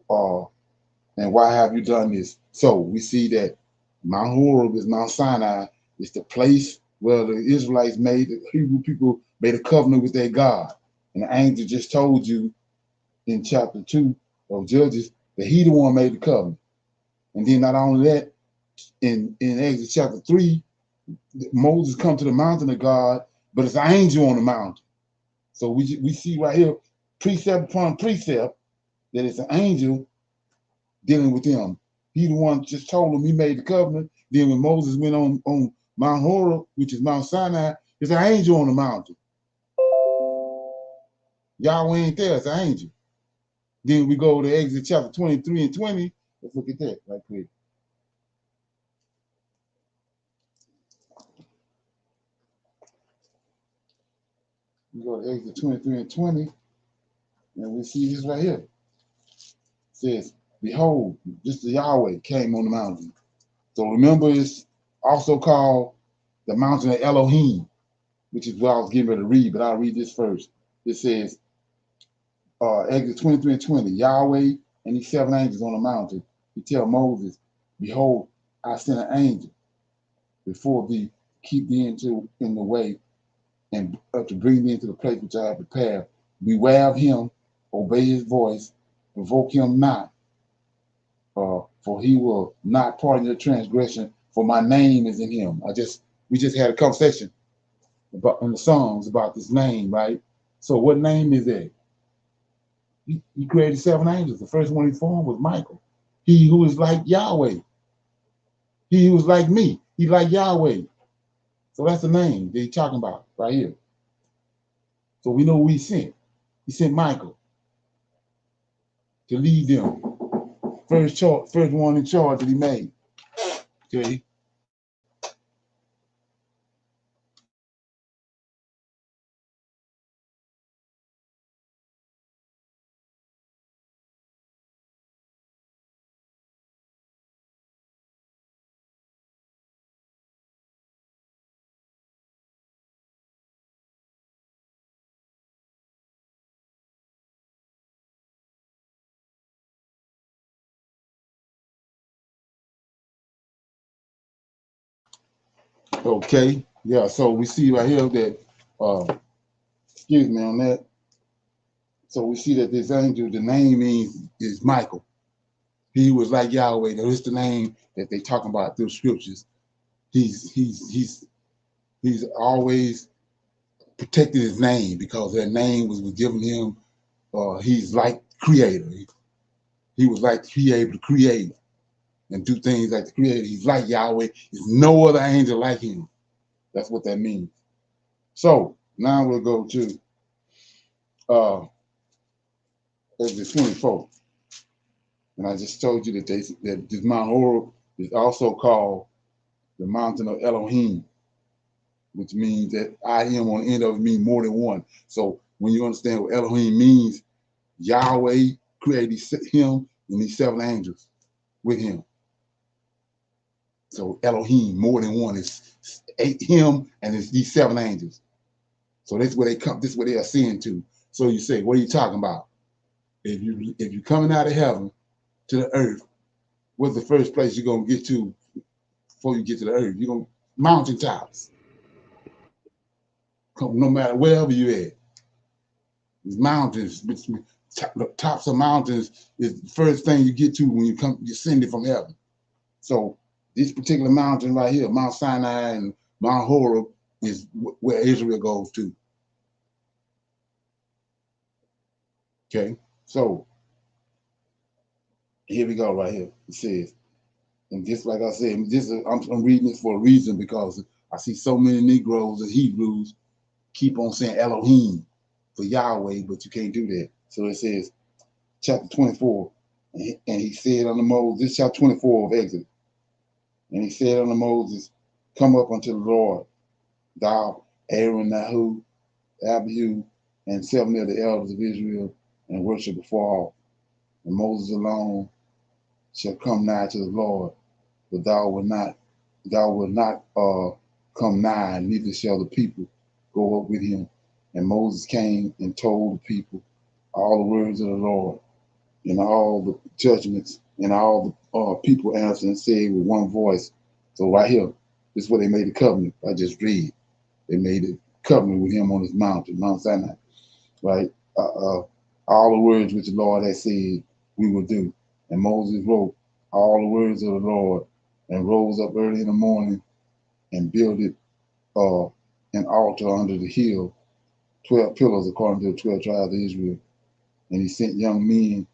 And why have you done this? So we see that Mount Horeb is Mount Sinai. It's the place where the Israelites made, the Hebrew people made a covenant with their God. And the angel just told you in chapter 2 of Judges that he the one made the covenant. And then not only that, in Exodus chapter 3, Moses come to the mountain of God, but it's an angel on the mountain. So we see right here, precept upon precept, that it's an angel dealing with him. He the one just told him he made the covenant. Then when Moses went on Mount Horeb, which is Mount Sinai, there's an angel on the mountain. Yahweh ain't there, it's an angel. Then we go to Exodus chapter 23 and 20. Let's look at that right quick. We go to Exodus 23 and 20, and we see this right here. It says, behold, this is Yahweh came on the mountain. So remember, it's also called the mountain of Elohim, which is what I was getting ready to read, but I'll read this first. It says, Exodus 23 and 20, Yahweh and these 7 angels on the mountain. He tell Moses, behold, I sent an angel before thee, keep thee in the way, and to bring thee into the place which I have prepared. Beware of him, obey his voice, provoke him not, for he will not pardon your transgression, for my name is in him. We just had a conversation about in the Psalms about this name, right? So what name is that? He created 7 angels. The first one he formed was Michael. He who is like Yahweh. He who is like me. He like Yahweh. So that's the name that he's talking about right here. So we know who he sent. He sent Michael to lead them. First one in charge that he made. Okay. Okay. Yeah. So we see right here that, excuse me on that. So we see that this angel, the name is Michael. He was like Yahweh. That is the name that they talking about through scriptures. He's always protected his name because that name was given him. He's like creator. He was like to be able to create and do things like the creator. He's like Yahweh. There's no other angel like him. That's what that means. So now we'll go to Exodus 24. And I just told you that this Mount Horeb is also called the mountain of Elohim, which means that I am on the end of it means more than one. So when you understand what Elohim means, Yahweh created him and these 7 angels with him. So Elohim, more than one, is him and it's these 7 angels. So that's where they come. This is where they are seeing to. So you say, what are you talking about? If you're coming out of heaven to the earth, what's the first place you're gonna get to before you get to the earth? You're gonna mountaintops. No matter wherever you at, there's mountains. The tops of mountains is the first thing you get to when you come descending from heaven. So this particular mountain right here, Mount Sinai and Mount Horeb, is where Israel goes to. Okay, so here we go right here. It says, and just like I said, I'm reading this for a reason because I see so many Negroes and Hebrews keep on saying Elohim for Yahweh, but you can't do that. So it says, chapter 24. And he said unto Moses, this is chapter 24 of Exodus. And he said unto Moses, come up unto the Lord, thou, Aaron, Nahu, Abihu, and 70 of the elders of Israel, and worship before all. And Moses alone shall come nigh to the Lord, but thou wilt not come nigh, neither shall the people go up with him. And Moses came and told the people all the words of the Lord, and all the judgments, and all the people answered and said with one voice. So right here, this is where they made the covenant. I just read. They made a covenant with him on this mountain, Mount Sinai, right? All the words which the Lord had said we will do. And Moses wrote all the words of the Lord, and rose up early in the morning and builded an altar under the hill, 12 pillars according to the 12 tribes of Israel. And he sent young men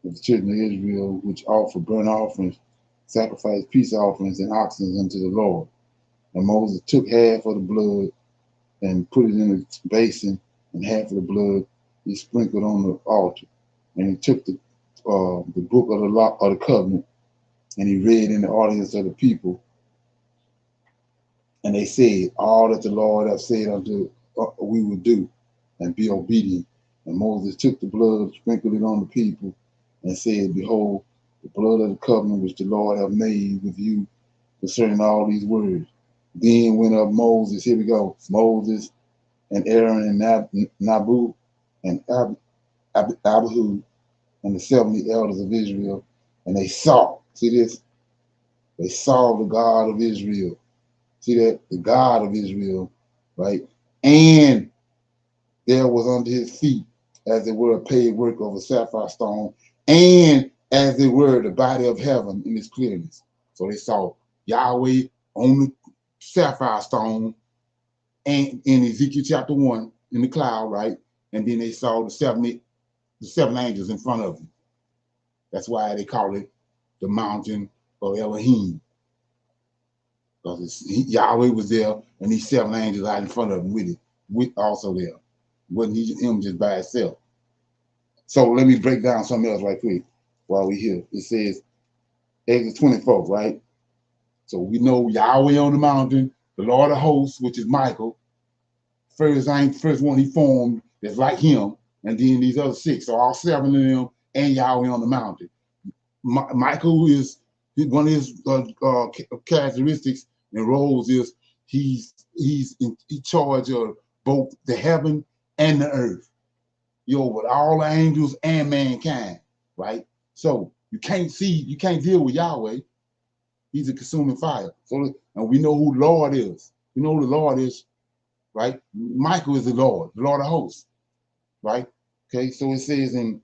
of the children of Israel, which offered burnt offerings, sacrificed peace offerings, and oxen unto the Lord. And Moses took half of the blood and put it in a basin, and half of the blood he sprinkled on the altar. And he took the book of the law of the covenant, and he read in the audience of the people. And they said, all that the Lord hath said unto we will do, and be obedient. And Moses took the blood, sprinkled it on the people, and said, behold, the blood of the covenant which the Lord hath made with you concerning all these words. Then went up Moses, here we go, Moses and Aaron and Nabu and Abihu and the 70 elders of Israel, and they saw, see this? They saw the God of Israel. See that? The God of Israel, right? And there was under his feet, as it were, a paved work of a sapphire stone, and as it were, the body of heaven in its clearness. So they saw Yahweh on the sapphire stone, and in Ezekiel chapter 1 in the cloud, right? And then they saw the seven angels in front of him. That's why they call it the mountain of Elohim. Because Yahweh was there, and these 7 angels out in front of him with also there. Wasn't him just by itself. So let me break down something else right quick while we're here. It says Exodus 24, right? So we know Yahweh on the mountain, the Lord of hosts, which is Michael. First one he formed that's like him, and then these other 6. So all 7 of them and Yahweh on the mountain. Michael is one of his characteristics and roles is he's in charge of both the heaven and the earth. With all the angels and mankind, right? So you can't deal with Yahweh. He's a consuming fire. So, and we know who Lord is. We know who the Lord is, right? Michael is the Lord of hosts, right? Okay, so it says in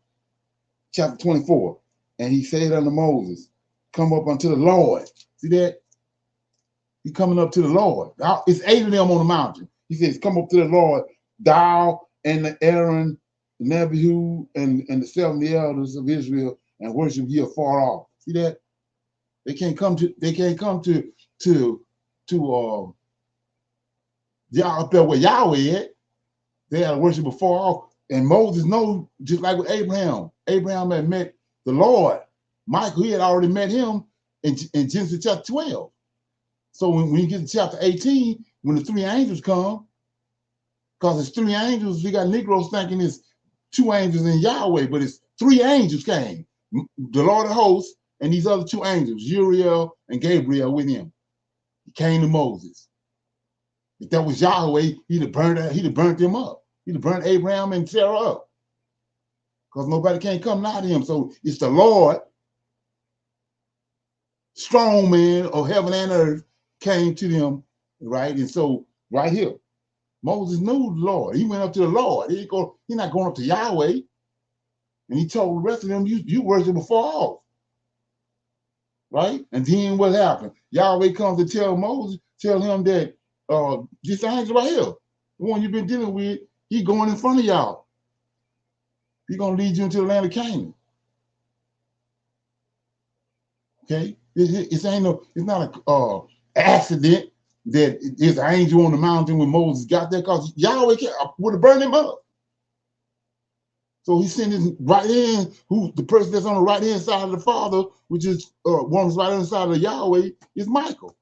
chapter 24, and he said unto Moses, come up unto the Lord. See that? He coming up to the Lord. It's 8 of them on the mountain. He says, come up to the Lord, thou and the Aaron, the Abihu, and the 70 elders of Israel, and worship ye afar off. See that? They can't come to up there where Yahweh at. They had to worship afar off. And Moses knows, just like with Abraham. Abraham had met the Lord. Michael, he had already met him in Genesis chapter 12. So when you get to chapter 18, when the 3 angels come, because it's 3 angels, we got Negroes thinking it's 2 angels in Yahweh, but it's 3 angels came. The Lord of hosts and these other 2 angels, Uriel and Gabriel with him. He came to Moses. If that was Yahweh, he'd have burnt them up. He'd have burnt Abraham and Sarah up. Because nobody can't come nigh to him. So it's the Lord, strong man of heaven and earth, came to them, right? And so right here, Moses knew the Lord. He went up to the Lord. He's not going up to Yahweh. And he told the rest of them, you worship before off. Right? And then what happened? Yahweh comes to tell Moses, tell him that this angel right here, the one you've been dealing with, he's going in front of y'all. He's going to lead you into the land of Canaan. Okay? It's not an accident that there's an angel on the mountain when Moses got there, because Yahweh would have burned him up. So he sent his right hand, who the person that's on the right hand side of the Father, which is one that's right hand side of Yahweh, is Michael.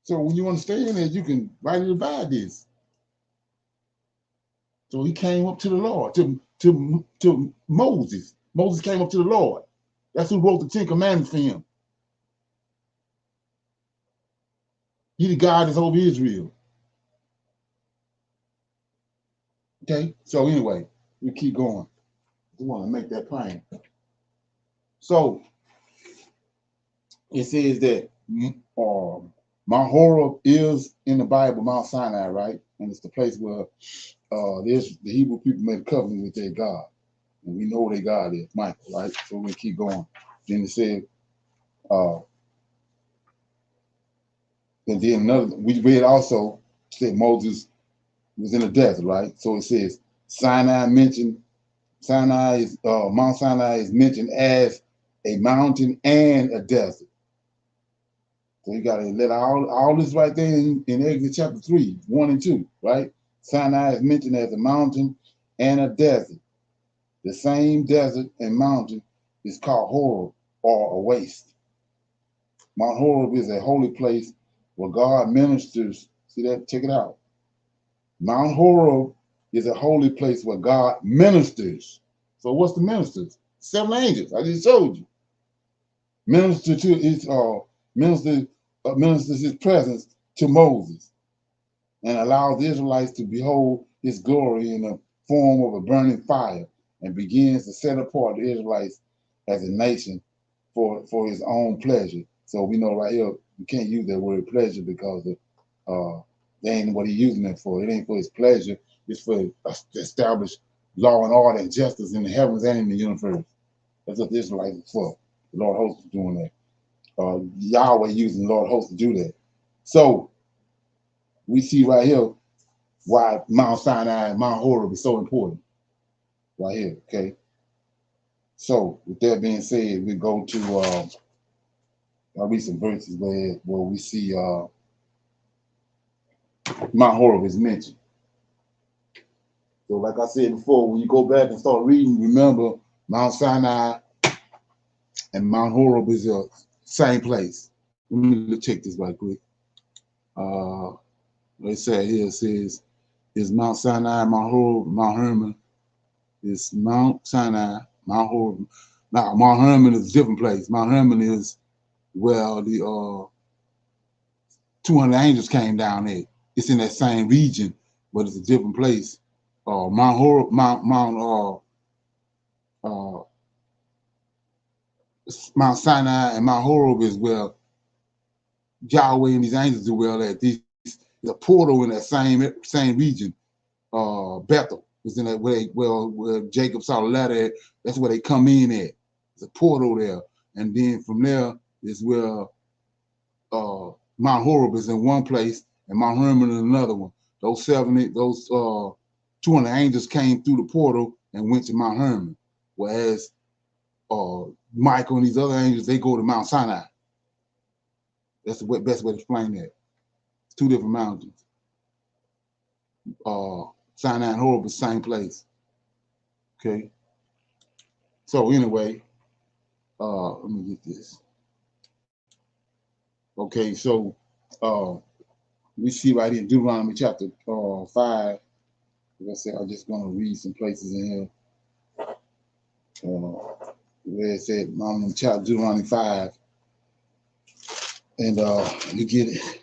So when you understand that, you can rightly divide this. So he came up to the Lord, to Moses. Moses came up to the Lord. That's who wrote the Ten Commandments for him. He the God that's over Israel. Okay, so anyway, we keep going. We want to make that plain. So it says that Mount Horeb is in the Bible, Mount Sinai, right? And it's the place where the Hebrew people made a covenant with their God. And we know who their God is, Michael, right? So we keep going. Then it said, and then another, we read also, said Moses was in the desert, right? So it says Mount Sinai is mentioned as a mountain and a desert. So you got to let all this right there in Exodus chapter 3, 1 and 2, right? Sinai is mentioned as a mountain and a desert. The same desert and mountain is called Horeb, or a waste. Mount Horeb is a holy place where God ministers. See that? Check it out. Mount Horeb is a holy place where God ministers. So what's the ministers? 7 angels. I just showed you. Ministers his presence to Moses and allows the Israelites to behold his glory in the form of a burning fire, and begins to set apart the Israelites as a nation for his own pleasure. So we know right here, you can't use that word pleasure because that ain't what he's using it for. It ain't for his pleasure. It's for to establish law and order and justice in the heavens and in the universe. That's what the Israelites is for. The Lord hosts is doing that. Yahweh using the Lord hosts to do that. So we see right here why Mount Sinai and Mount Horeb is so important. Right here, okay? So with that being said, we go to I'll read some verses where we see Mount Horeb is mentioned. So like I said before, when you go back and start reading, remember Mount Sinai and Mount Horeb is the same place. Let me check this right quick. They say here, it says, is Mount Sinai, Mount Horeb, Mount Hermon. It's Mount Sinai, Mount Horeb. Now, Mount Hermon is a different place. Mount Hermon is where the 200 angels came down there. It's in that same region, but it's a different place. Mount Horeb, Mount Sinai and Mount Horeb is where Yahweh and these angels do well at. There's a portal in that same region. Bethel is in that where Jacob saw the ladder. That's where they come in at. There's a portal there, and then from there is where Mount Horeb is in one place and Mount Hermon in another one. Those 200 angels came through the portal and went to Mount Hermon, whereas Michael and these other angels, they go to Mount Sinai. That's the best way to explain that. It's 2 different mountains. Sinai and Horeb is the same place. Okay. So anyway, let me get this. Okay, so we see right here in Deuteronomy chapter 5. Like I said, I'm just going to read some places in here where it said Deuteronomy 5. And you get it.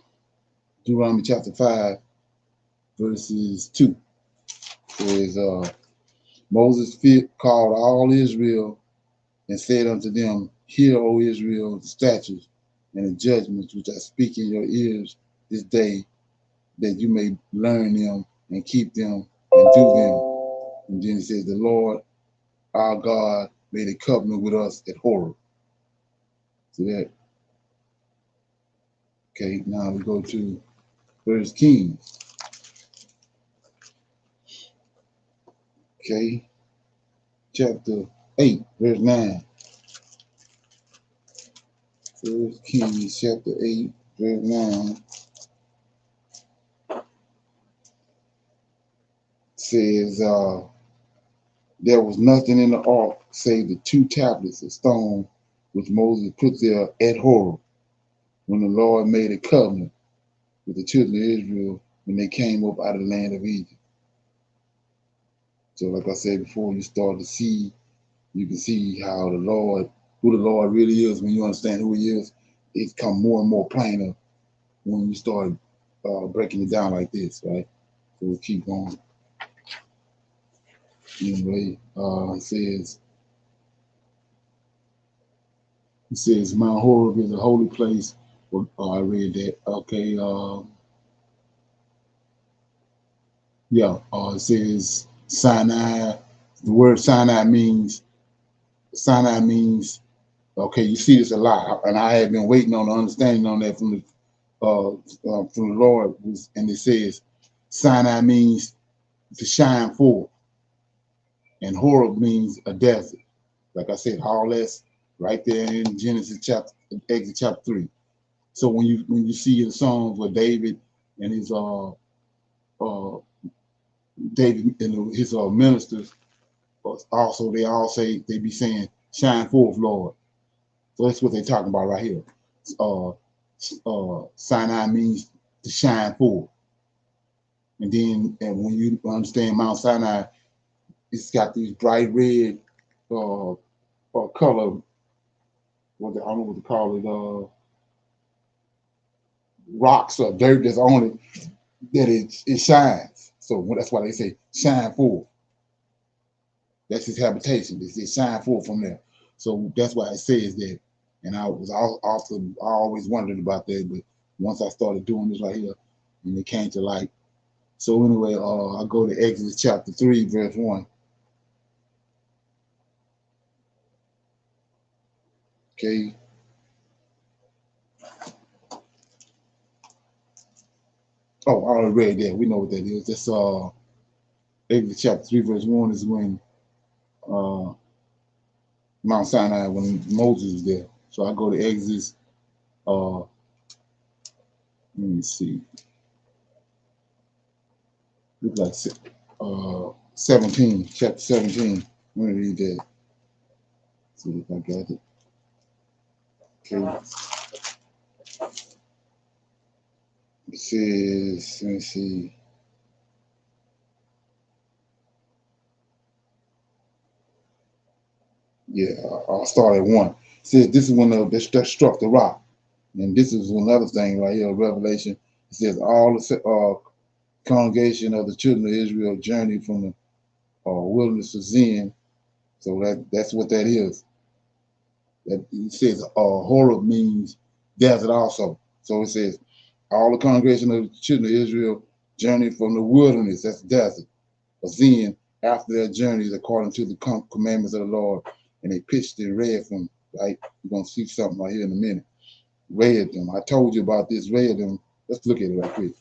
Deuteronomy chapter 5, verses 2. It says, Moses called all Israel and said unto them, Hear, O Israel, the statutes and the judgments which I speak in your ears this day, that you may learn them and keep them and do them. And then it says, the Lord our God made a covenant with us at Horeb. See that? Okay, now we go to 1 Kings. Okay, chapter 8, verse 9. 1 Kings chapter 8, verse 9 says, there was nothing in the ark save the 2 tablets of stone which Moses put there at Horeb when the Lord made a covenant with the children of Israel when they came up out of the land of Egypt. So like I said before, you start to see, you can see how the Lord, who the Lord really is. When you understand who he is, it's come more and more plainer when you start breaking it down like this, right? So we'll keep going. Anyway, it says Mount Horeb is a holy place. Well, I read that. Okay. Yeah. It says Sinai. The word Sinai means. Okay. You see this a lot, and I have been waiting on the understanding on that from the Lord. And it says Sinai means to shine forth, and Horeb means a desert. Like I said, all that's right there in Exodus chapter 3. So when you see the songs where David and his ministers, also they all say, they be saying, "Shine forth, Lord." So that's what they're talking about right here. Sinai means to shine forth, and when you understand Mount Sinai, it's got these bright red color. I don't know what to call it. Rocks or dirt that's on it, that it shines. So that's why they say shine forth. That's his habitation. They say shine forth from there. So that's why it says that. And I always wondered about that, but once I started doing this right here, and it came to light. So anyway, I go to Exodus chapter 3, verse 1. Okay. Oh, I already read that. We know what that is. That's Exodus chapter 3, verse 1 is when Mount Sinai, when Moses was there. So I go to Exodus, let me see. Look like 17, chapter 17. Let me read that. See if I got it. Okay. It says, let me see. Yeah, I'll start at 1. It says this is when that struck the rock. And this is another thing right here, Revelation. It says all the congregation of the children of Israel journeyed from the wilderness of Zin. So that's what that is. That it says Horeb means desert also. So it says all the congregation of the children of Israel journeyed from the wilderness, that's desert, of Zin, after their journeys according to the commandments of the Lord, and they pitched and read from, right? You're going to see something right here in a minute. Read them. I told you about this, read them. Let's look at it right quick.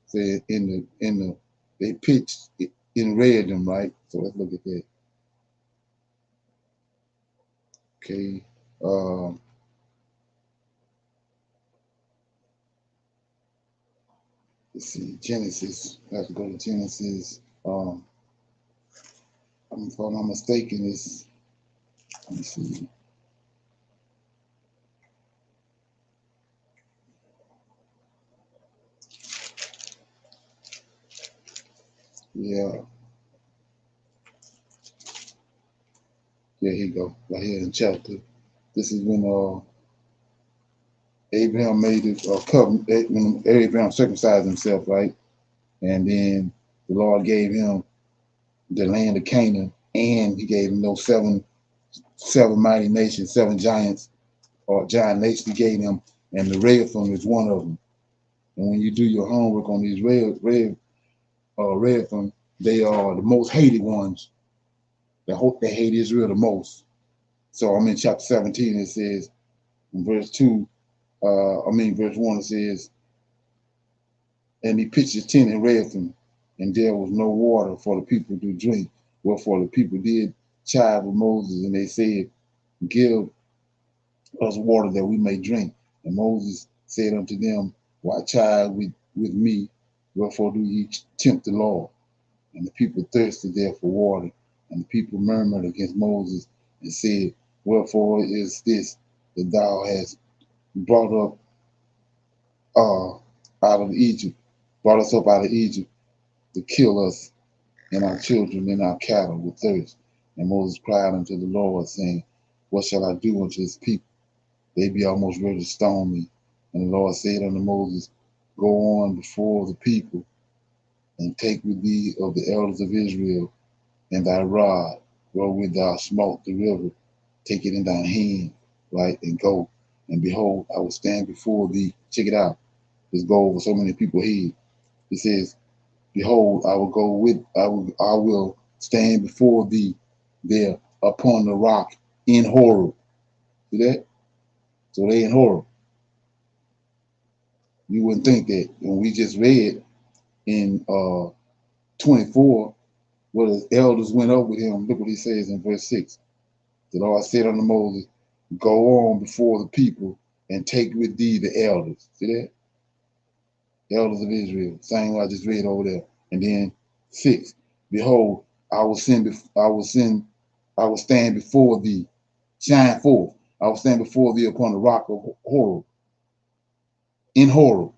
Say they pitched it and read them, right? So let's look at that. Okay. Let's see, Genesis. I have to go to Genesis. If I'm not mistaken, let me see. Yeah. Yeah, here you go. Right here in chapter. This is when Abraham made a covenant, when Abraham circumcised himself, right? And then the Lord gave him the land of Canaan, and he gave him those seven mighty nations, 7 giants, or giant nations he gave him, and the Rephaim is one of them. And when you do your homework on these Rephaim, they are the most hated ones. They hate Israel the most. So I'm in chapter 17. It says in verse 1, it says, and he pitched his tent in Rephaim, and there was no water for the people to drink. Wherefore the people did chide with Moses, and they said, give us water that we may drink. And Moses said unto them, why chide with me? Wherefore do ye tempt the Lord? And the people thirsted there for water. And the people murmured against Moses and said, wherefore is this that thou hast brought up out of Egypt, brought us up out of Egypt to kill us and our children and our cattle with thirst? And Moses cried unto the Lord, saying, what shall I do unto this people? They be almost ready to stone me. And the Lord said unto Moses, go on before the people, and take with thee of the elders of Israel, and thy rod, wherewith thou smote the river, take it in thine hand, right, and go. And behold, I will stand before thee. Check it out. Let's go over so many people's head. It says, behold, I will stand before thee there upon the rock in Horeb. See that? So they in Horeb. You wouldn't think that. When we just read in 24, where the elders went up with him, look what he says in verse 6. The Lord said unto Moses, go on before the people and take with thee the elders. See that? Elders of Israel. Same what I just read over there. And then 6. Behold, I will stand before thee. Shine forth. I will stand before thee upon the rock of Horeb. In Horeb.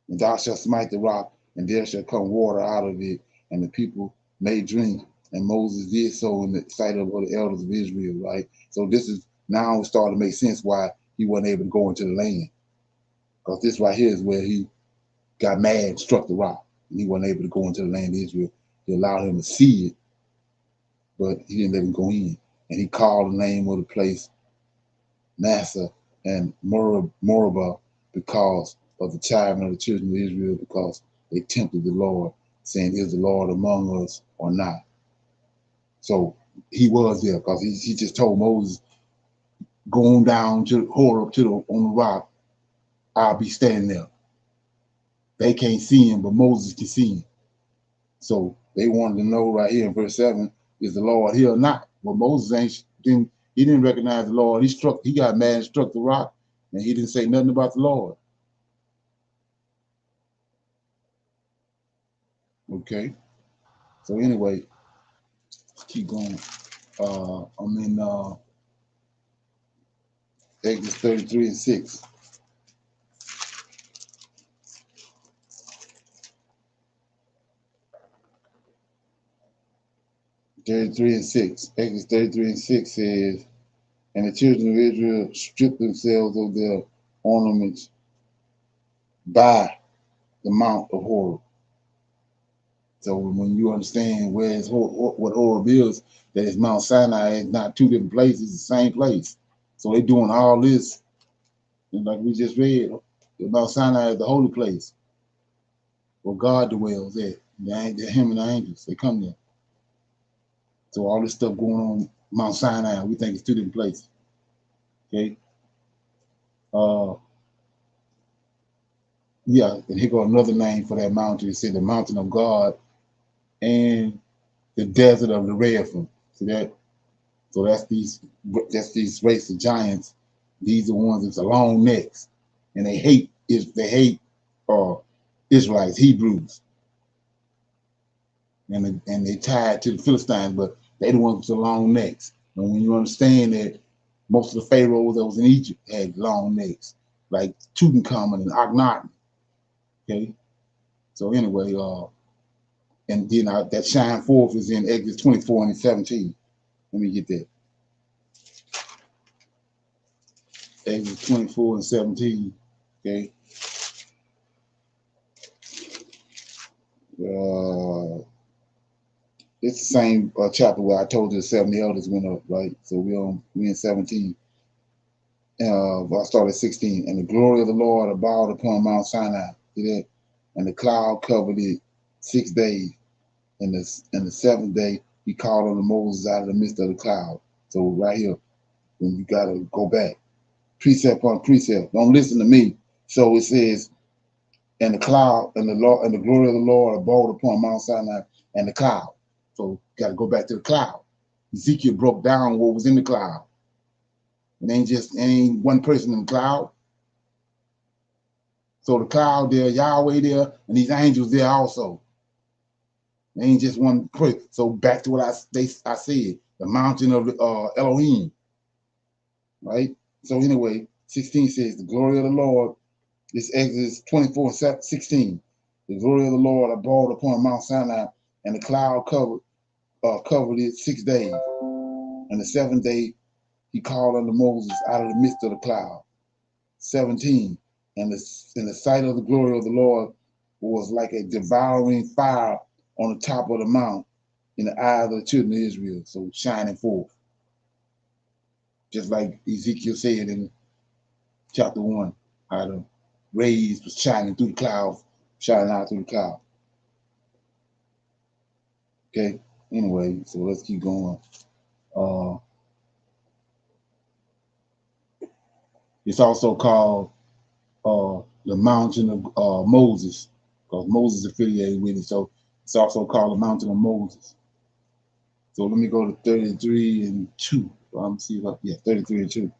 And thou shalt smite the rock, and there shall come water out of it, and the people may drink. And Moses did so in the sight of the elders of Israel, right? So this is now starting to make sense why he wasn't able to go into the land. Because this right here is where he got mad and struck the rock. And he wasn't able to go into the land of Israel. He allowed him to see it, but he didn't let him go in. And he called the name of the place Massa and Moribah because of the children of the children of Israel, because they tempted the Lord, saying, is the Lord among us or not? So he was there because he just told Moses, going down to Horeb on the rock, I'll be standing there. They can't see him, but Moses can see him. So they wanted to know right here in verse 7, is the Lord here or not? But Moses didn't recognize the Lord. He got mad and struck the rock, and he didn't say nothing about the Lord. Okay. So anyway, let's keep going. I'm in Exodus 33 and 6. Exodus 33 and 6 says, and the children of Israel stripped themselves of their ornaments by the mount of Horeb. So when you understand what Horeb is, that is Mount Sinai, is not two different places, it's the same place. So they're doing all this, and like we just read, Mount Sinai is the holy place where God dwells at. Him and the angels, they come there. So all this stuff going on Mount Sinai, we think it's two different places. Okay. Yeah, and here go another name for that mountain. It said the mountain of God and the desert of the Rephaim. See that? So that's these race of giants. These are ones that's long necks, and they hate Israelites, Hebrews, and they tied to the Philistines, but they the ones with the long necks. And when you understand that most of the pharaohs that was in Egypt had long necks, like Tutankhamun and Akhenaten. Okay, so anyway, and then that shine forth is in Exodus 24 and 17. Let me get that. Exodus 24 and 17. Okay. It's the same chapter where I told you the 70 elders went up, right? So we in 17. I started 16. And the glory of the Lord abode upon Mount Sinai. See that? And the cloud covered it 6 days. And the seventh day, he called unto Moses out of the midst of the cloud. So right here, when you got to go back, precept upon precept. Don't listen to me. So it says, and the cloud and the Lord and the glory of the Lord abode upon Mount Sinai and the cloud. So got to go back to the cloud. Ezekiel broke down what was in the cloud. It ain't one person in the cloud. So the cloud there, Yahweh there, and these angels there also. It ain't just one place. So back to what I said, the mountain of Elohim, right? So anyway, 16 says, the glory of the Lord, this Exodus 24:16. The glory of the Lord abode upon Mount Sinai, and the cloud covered it 6 days. And the seventh day he called unto Moses out of the midst of the cloud. 17. And the sight of the glory of the Lord was like a devouring fire on the top of the mount in the eyes of the children of Israel, so shining forth. Just like Ezekiel said in chapter 1, how the rays was shining through the clouds, shining out through the cloud. Okay, anyway, so let's keep going. It's also called the mountain of Moses, because Moses is affiliated with it, so it's also called the mountain of Moses. So let me go to 33:2. Let me see if 33:2.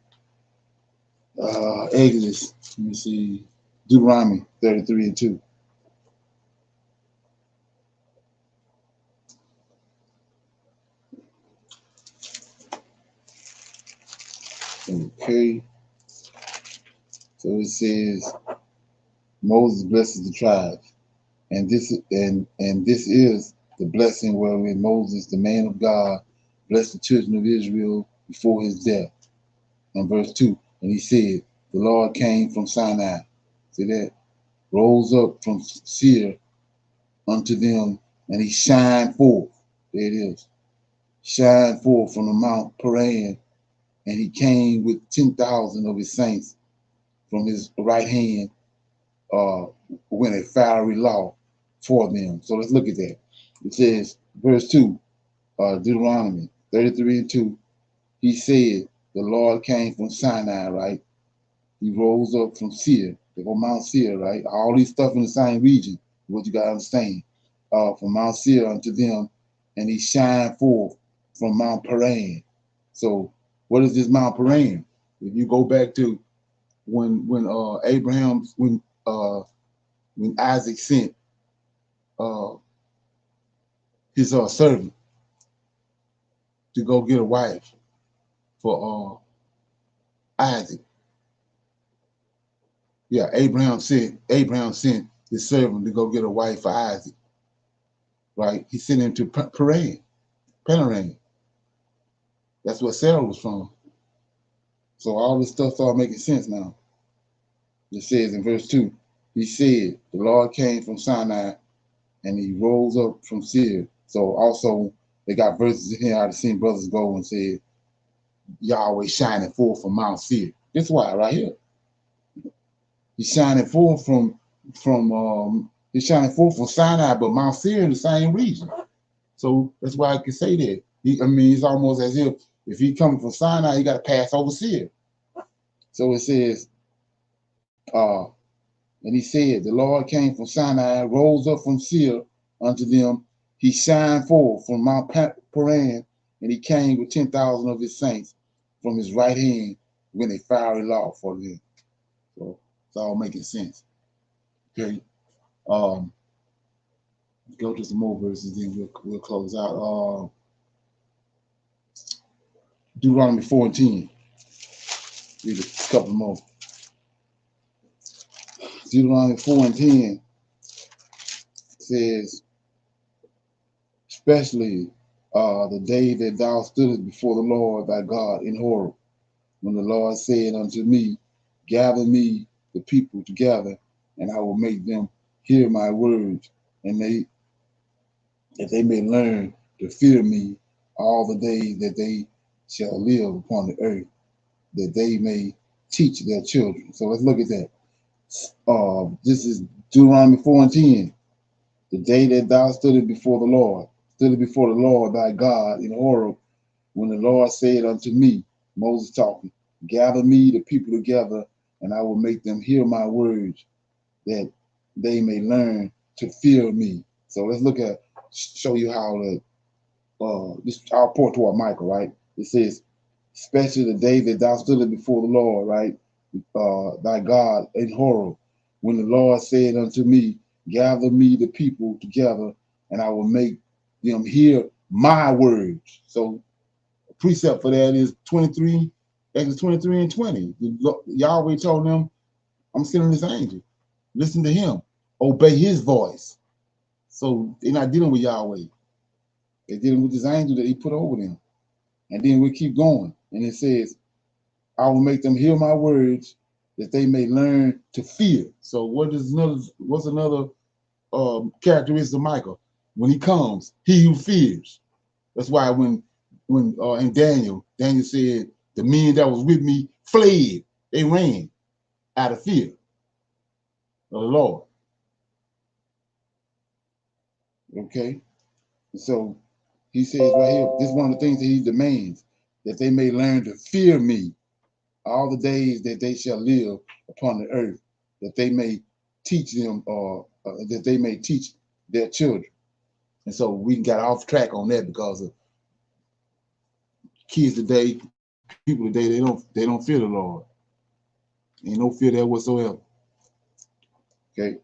Exodus, let me see, Deuteronomy 33:2. Okay, so it says Moses blesses the tribes, and this is the blessing wherewith Moses, the man of God, blessed the children of Israel before his death. And verse 2, and he said, the Lord came from Sinai, see that, rose up from Seir unto them, and he shined forth. There it is. Shined forth from the Mount Paran, and he came with 10,000 of his saints from his right hand, when a fiery law for them. So let's look at that. It says, verse 2, Deuteronomy 33:2, he said, the Lord came from Sinai, right? He rose up from Seir, they go Mount Seir, right? All these stuff in the same region, what you got to understand. From Mount Seir unto them, and he shined forth from Mount Paran. So what is this Mount Paran? If you go back to when Isaac sent his servant to go get a wife for Isaac. Yeah, Abraham sent his servant to go get a wife for Isaac. Right? He sent him to Paran. That's where Sarah was from. So all this stuff started making sense now. It says in verse 2, he said, the Lord came from Sinai, and he rose up from Seir. So also they got verses in here I've seen brothers go and say, Yahweh shining forth from Mount Seir. That's why right here. He's shining forth from Sinai, but Mount Seir in the same region. So that's why I can say that. It's almost as if he coming from Sinai, he got to pass over Seir. So it says, and he said, the Lord came from Sinai, rose up from Seir unto them. He shined forth from Mount Paran, and he came with 10,000 of his saints from his right hand when a fiery law for them. So it's all making sense. Okay. Go to some more verses, then we'll close out. Deuteronomy 4:10. Read a couple more. Deuteronomy 4:10 says, especially the day that thou stoodest before the Lord thy God in Horeb, when the Lord said unto me, gather me the people together, and I will make them hear my words, and that they may learn to fear me all the days that they shall live upon the earth, that they may teach their children. So let's look at that. This is Deuteronomy 4:10. The day that thou stoodest before the Lord thy God in Horeb, when the Lord said unto me, Moses talking, gather me the people together, and I will make them hear my words, that they may learn to fear me. So let's show you how this I'll point toward Michael, right? It says, especially the day that thou stoodest before the Lord, right? Thy God in Horeb, when the Lord said unto me, gather me the people together, and I will make them hear my words. So a precept for that is 23, Exodus 23 and 20. Yahweh told them, I'm sending this angel. Listen to him. Obey his voice. So they're not dealing with Yahweh. They're dealing with this angel that he put over them. And then we keep going. And it says, I will make them hear my words that they may learn to fear. So what's another characteristic of Michael? When he comes, he who fears. That's why when in Daniel said, the men that was with me fled. They ran out of fear of the Lord. Okay? So he says right here, this is one of the things that he demands, that they may learn to fear me all the days that they shall live upon the earth, that they may teach them, that they may teach their children. And so we got off track on that because of kids today, people today, they don't fear the Lord. Ain't no fear there whatsoever. Okay.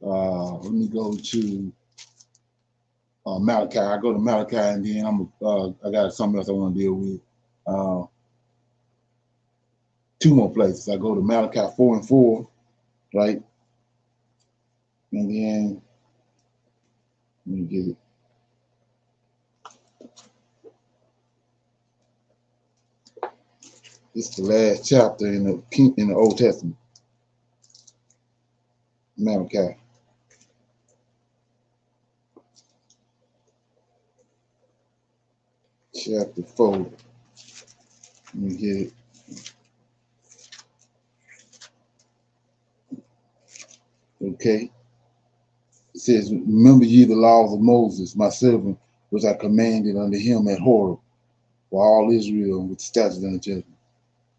Let me go to Malachi. I go to Malachi, and then I got something else I want to deal with. Two more places. I go to Malachi 4:4, right? And then let me get it. It's the last chapter in the Old Testament. Malachi. Chapter 4. Let me get it. Okay. It says, remember ye the laws of Moses, my servant, which I commanded unto him at Horeb, for all Israel with statutes and judgment.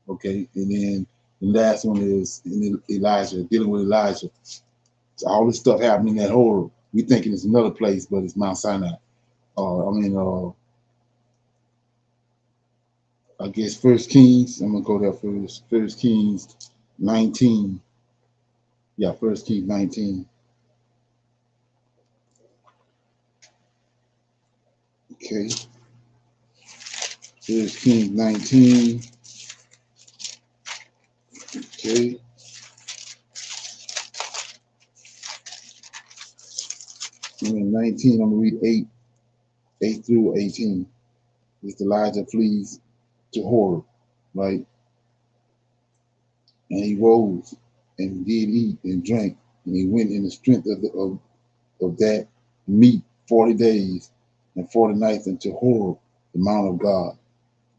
Okay. And then the last one is in Elijah, dealing with Elijah. So all this stuff happening at Horeb. We thinking it's another place, but it's Mount Sinai. I guess First Kings. I'm gonna go there first. First Kings 19. Yeah, First Kings 19. Okay. First Kings 19. Okay. And in 19, I'm gonna read 8 through 18. It's Elijah flees to Horeb, right? And he rose and did eat and drank, and he went in the strength of that meat 40 days and 40 nights into Horeb, the Mount of God.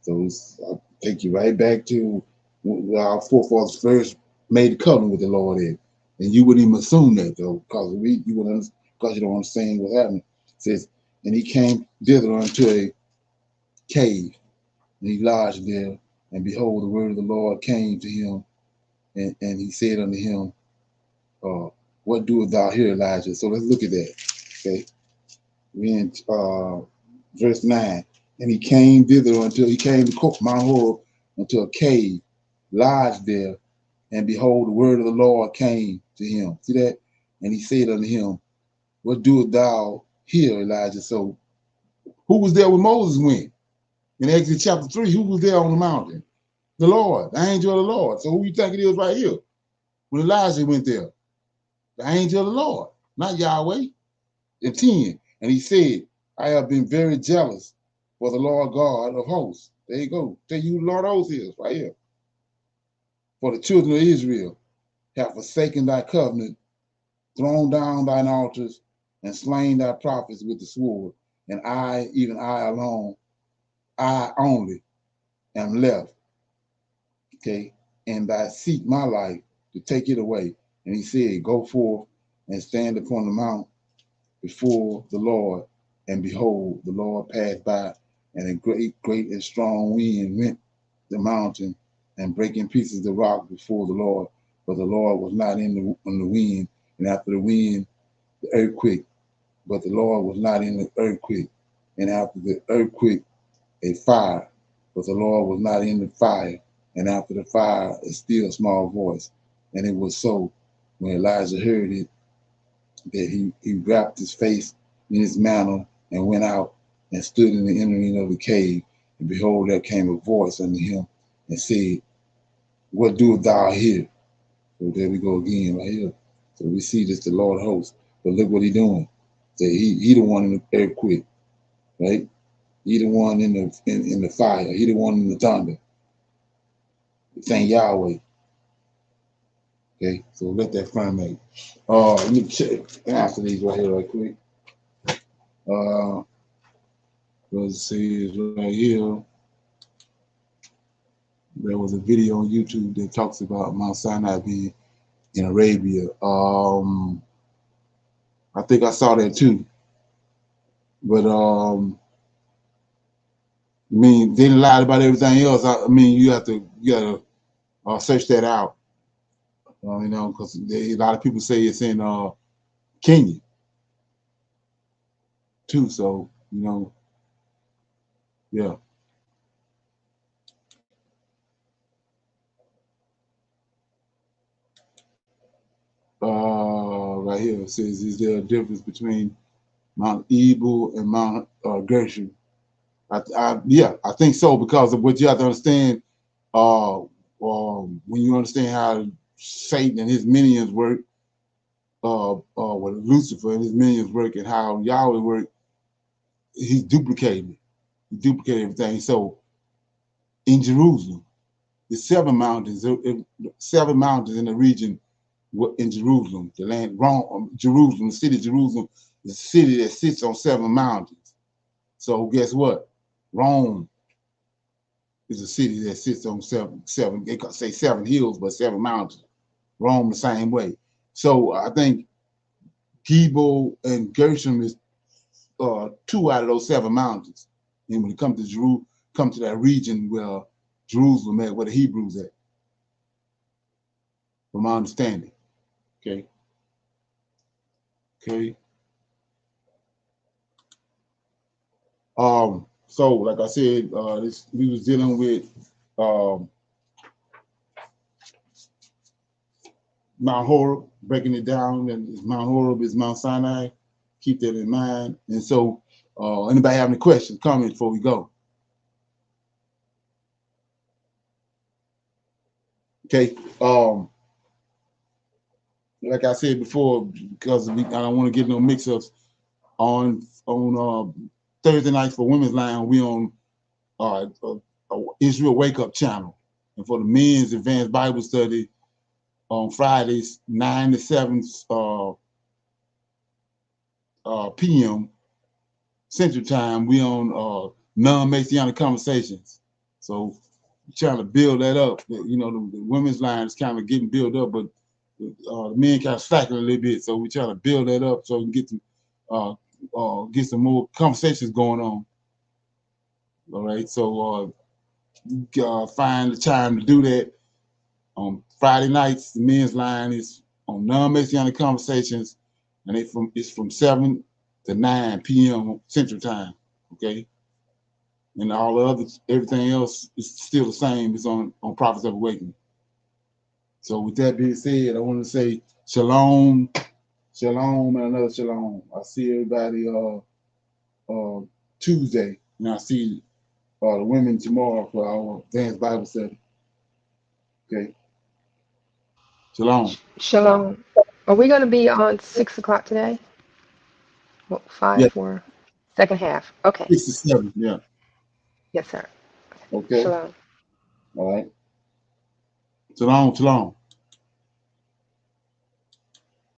So I'll take you right back to our forefathers first made the covenant with the Lord in. And you wouldn't even assume that though, because you don't understand what happened. It says, and he came thither unto a cave, and he lodged there, and behold, the word of the Lord came to him, and he said unto him, what doest thou here, Elijah? So let's look at that. Okay. We in verse 9. And he came thither until he came to Mount Horeb, unto a cave, lodged there, and behold, the word of the Lord came to him. See that? And he said unto him, what doest thou here, Elijah? So who was there when Moses went? In Exodus chapter 3, who was there on the mountain? The Lord, the angel of the Lord. So who you think it is right here? When Elijah went there, the angel of the Lord, not Yahweh. In 10, and he said, I have been very jealous for the Lord God of hosts. There you go. Tell you who the Lord of hosts is right here. For the children of Israel have forsaken thy covenant, thrown down thine altars, and slain thy prophets with the sword. And I, even I alone, I only am left. Okay. And I seek my life to take it away. And he said, go forth and stand upon the mount before the Lord, and behold, the Lord passed by, and a great and strong wind rent the mountain and break in pieces the rock before the Lord. But the Lord was not in the wind, and after the wind, the earthquake. But the Lord was not in the earthquake, and after the earthquake, a fire. But the Lord was not in the fire, and after the fire, a still small voice. And it was so, when Elijah heard it, that he wrapped his face in his mantle and went out and stood in the entering of the cave, and behold, there came a voice unto him and said, what doest thou here? So there we go again right here. So we see this the Lord of hosts. But look what he doing. So he the one in the earthquake, right? He the one in the fire. He the one in the thunder. Thank Yahweh. Okay, so let that firmate. Let me check answer these right here right quick. Let's see right here. There was a video on YouTube that talks about Mount Sinai being in Arabia. I think I saw that too. But I mean, they lied about everything else. I mean, you gotta search that out. You know, because a lot of people say it's in Kenya too. So you know, yeah. Right here it says, is there a difference between Mount Ebal and Mount Gershon? Yeah, I think so, because of what you have to understand. When you understand how Satan and his minions work, with Lucifer and his minions work, and how Yahweh work, he's duplicating it. He duplicated everything. So in Jerusalem, the seven mountains in the region in Jerusalem, the land, Jerusalem, the city of Jerusalem, is a city that sits on seven mountains. So guess what? Rome is a city that sits on seven, they could say seven hills, but seven mountains. Rome the same way. So I think Gebo and Gershom is two out of those seven mountains. And when it comes to Jerusalem, come to that region where Jerusalem at, where the Hebrews at, from my understanding. Okay. Okay. So like I said, we was dealing with Mount Horeb, breaking it down, and Mount Horeb is Mount Sinai. Keep that in mind. And so, anybody have any questions, comments before we go? Okay. Like I said before, because I don't want to get no mix-ups, on Thursday nights for Women's Line, we on Israel Wake Up channel, and for the men's advanced Bible study on Fridays 9 to 7 p.m. Central Time, we on non-Messianic conversations. So trying to build that up. You know, the women's line is kind of getting built up, but the men kind of slacking a little bit. So we trying to build that up so we can get some more conversations going on. All right, so find the time to do that. On Friday nights, the men's line is on non-Messianic conversations, and it's from 7 to 9 p.m. Central Time. Okay, and all the other everything else is still the same. It's on Prophets of Awakening. So with that being said, I want to say shalom, shalom, and another shalom. I see everybody Tuesday, and I see the women tomorrow for our advanced Bible study. Okay. Shalom. Shalom. Are we going to be on 6 o'clock today? Well, 5 Yeah. for second half. Okay. 6 to 7. Yeah. Yes, sir. Okay. Shalom. All right. Shalom, shalom.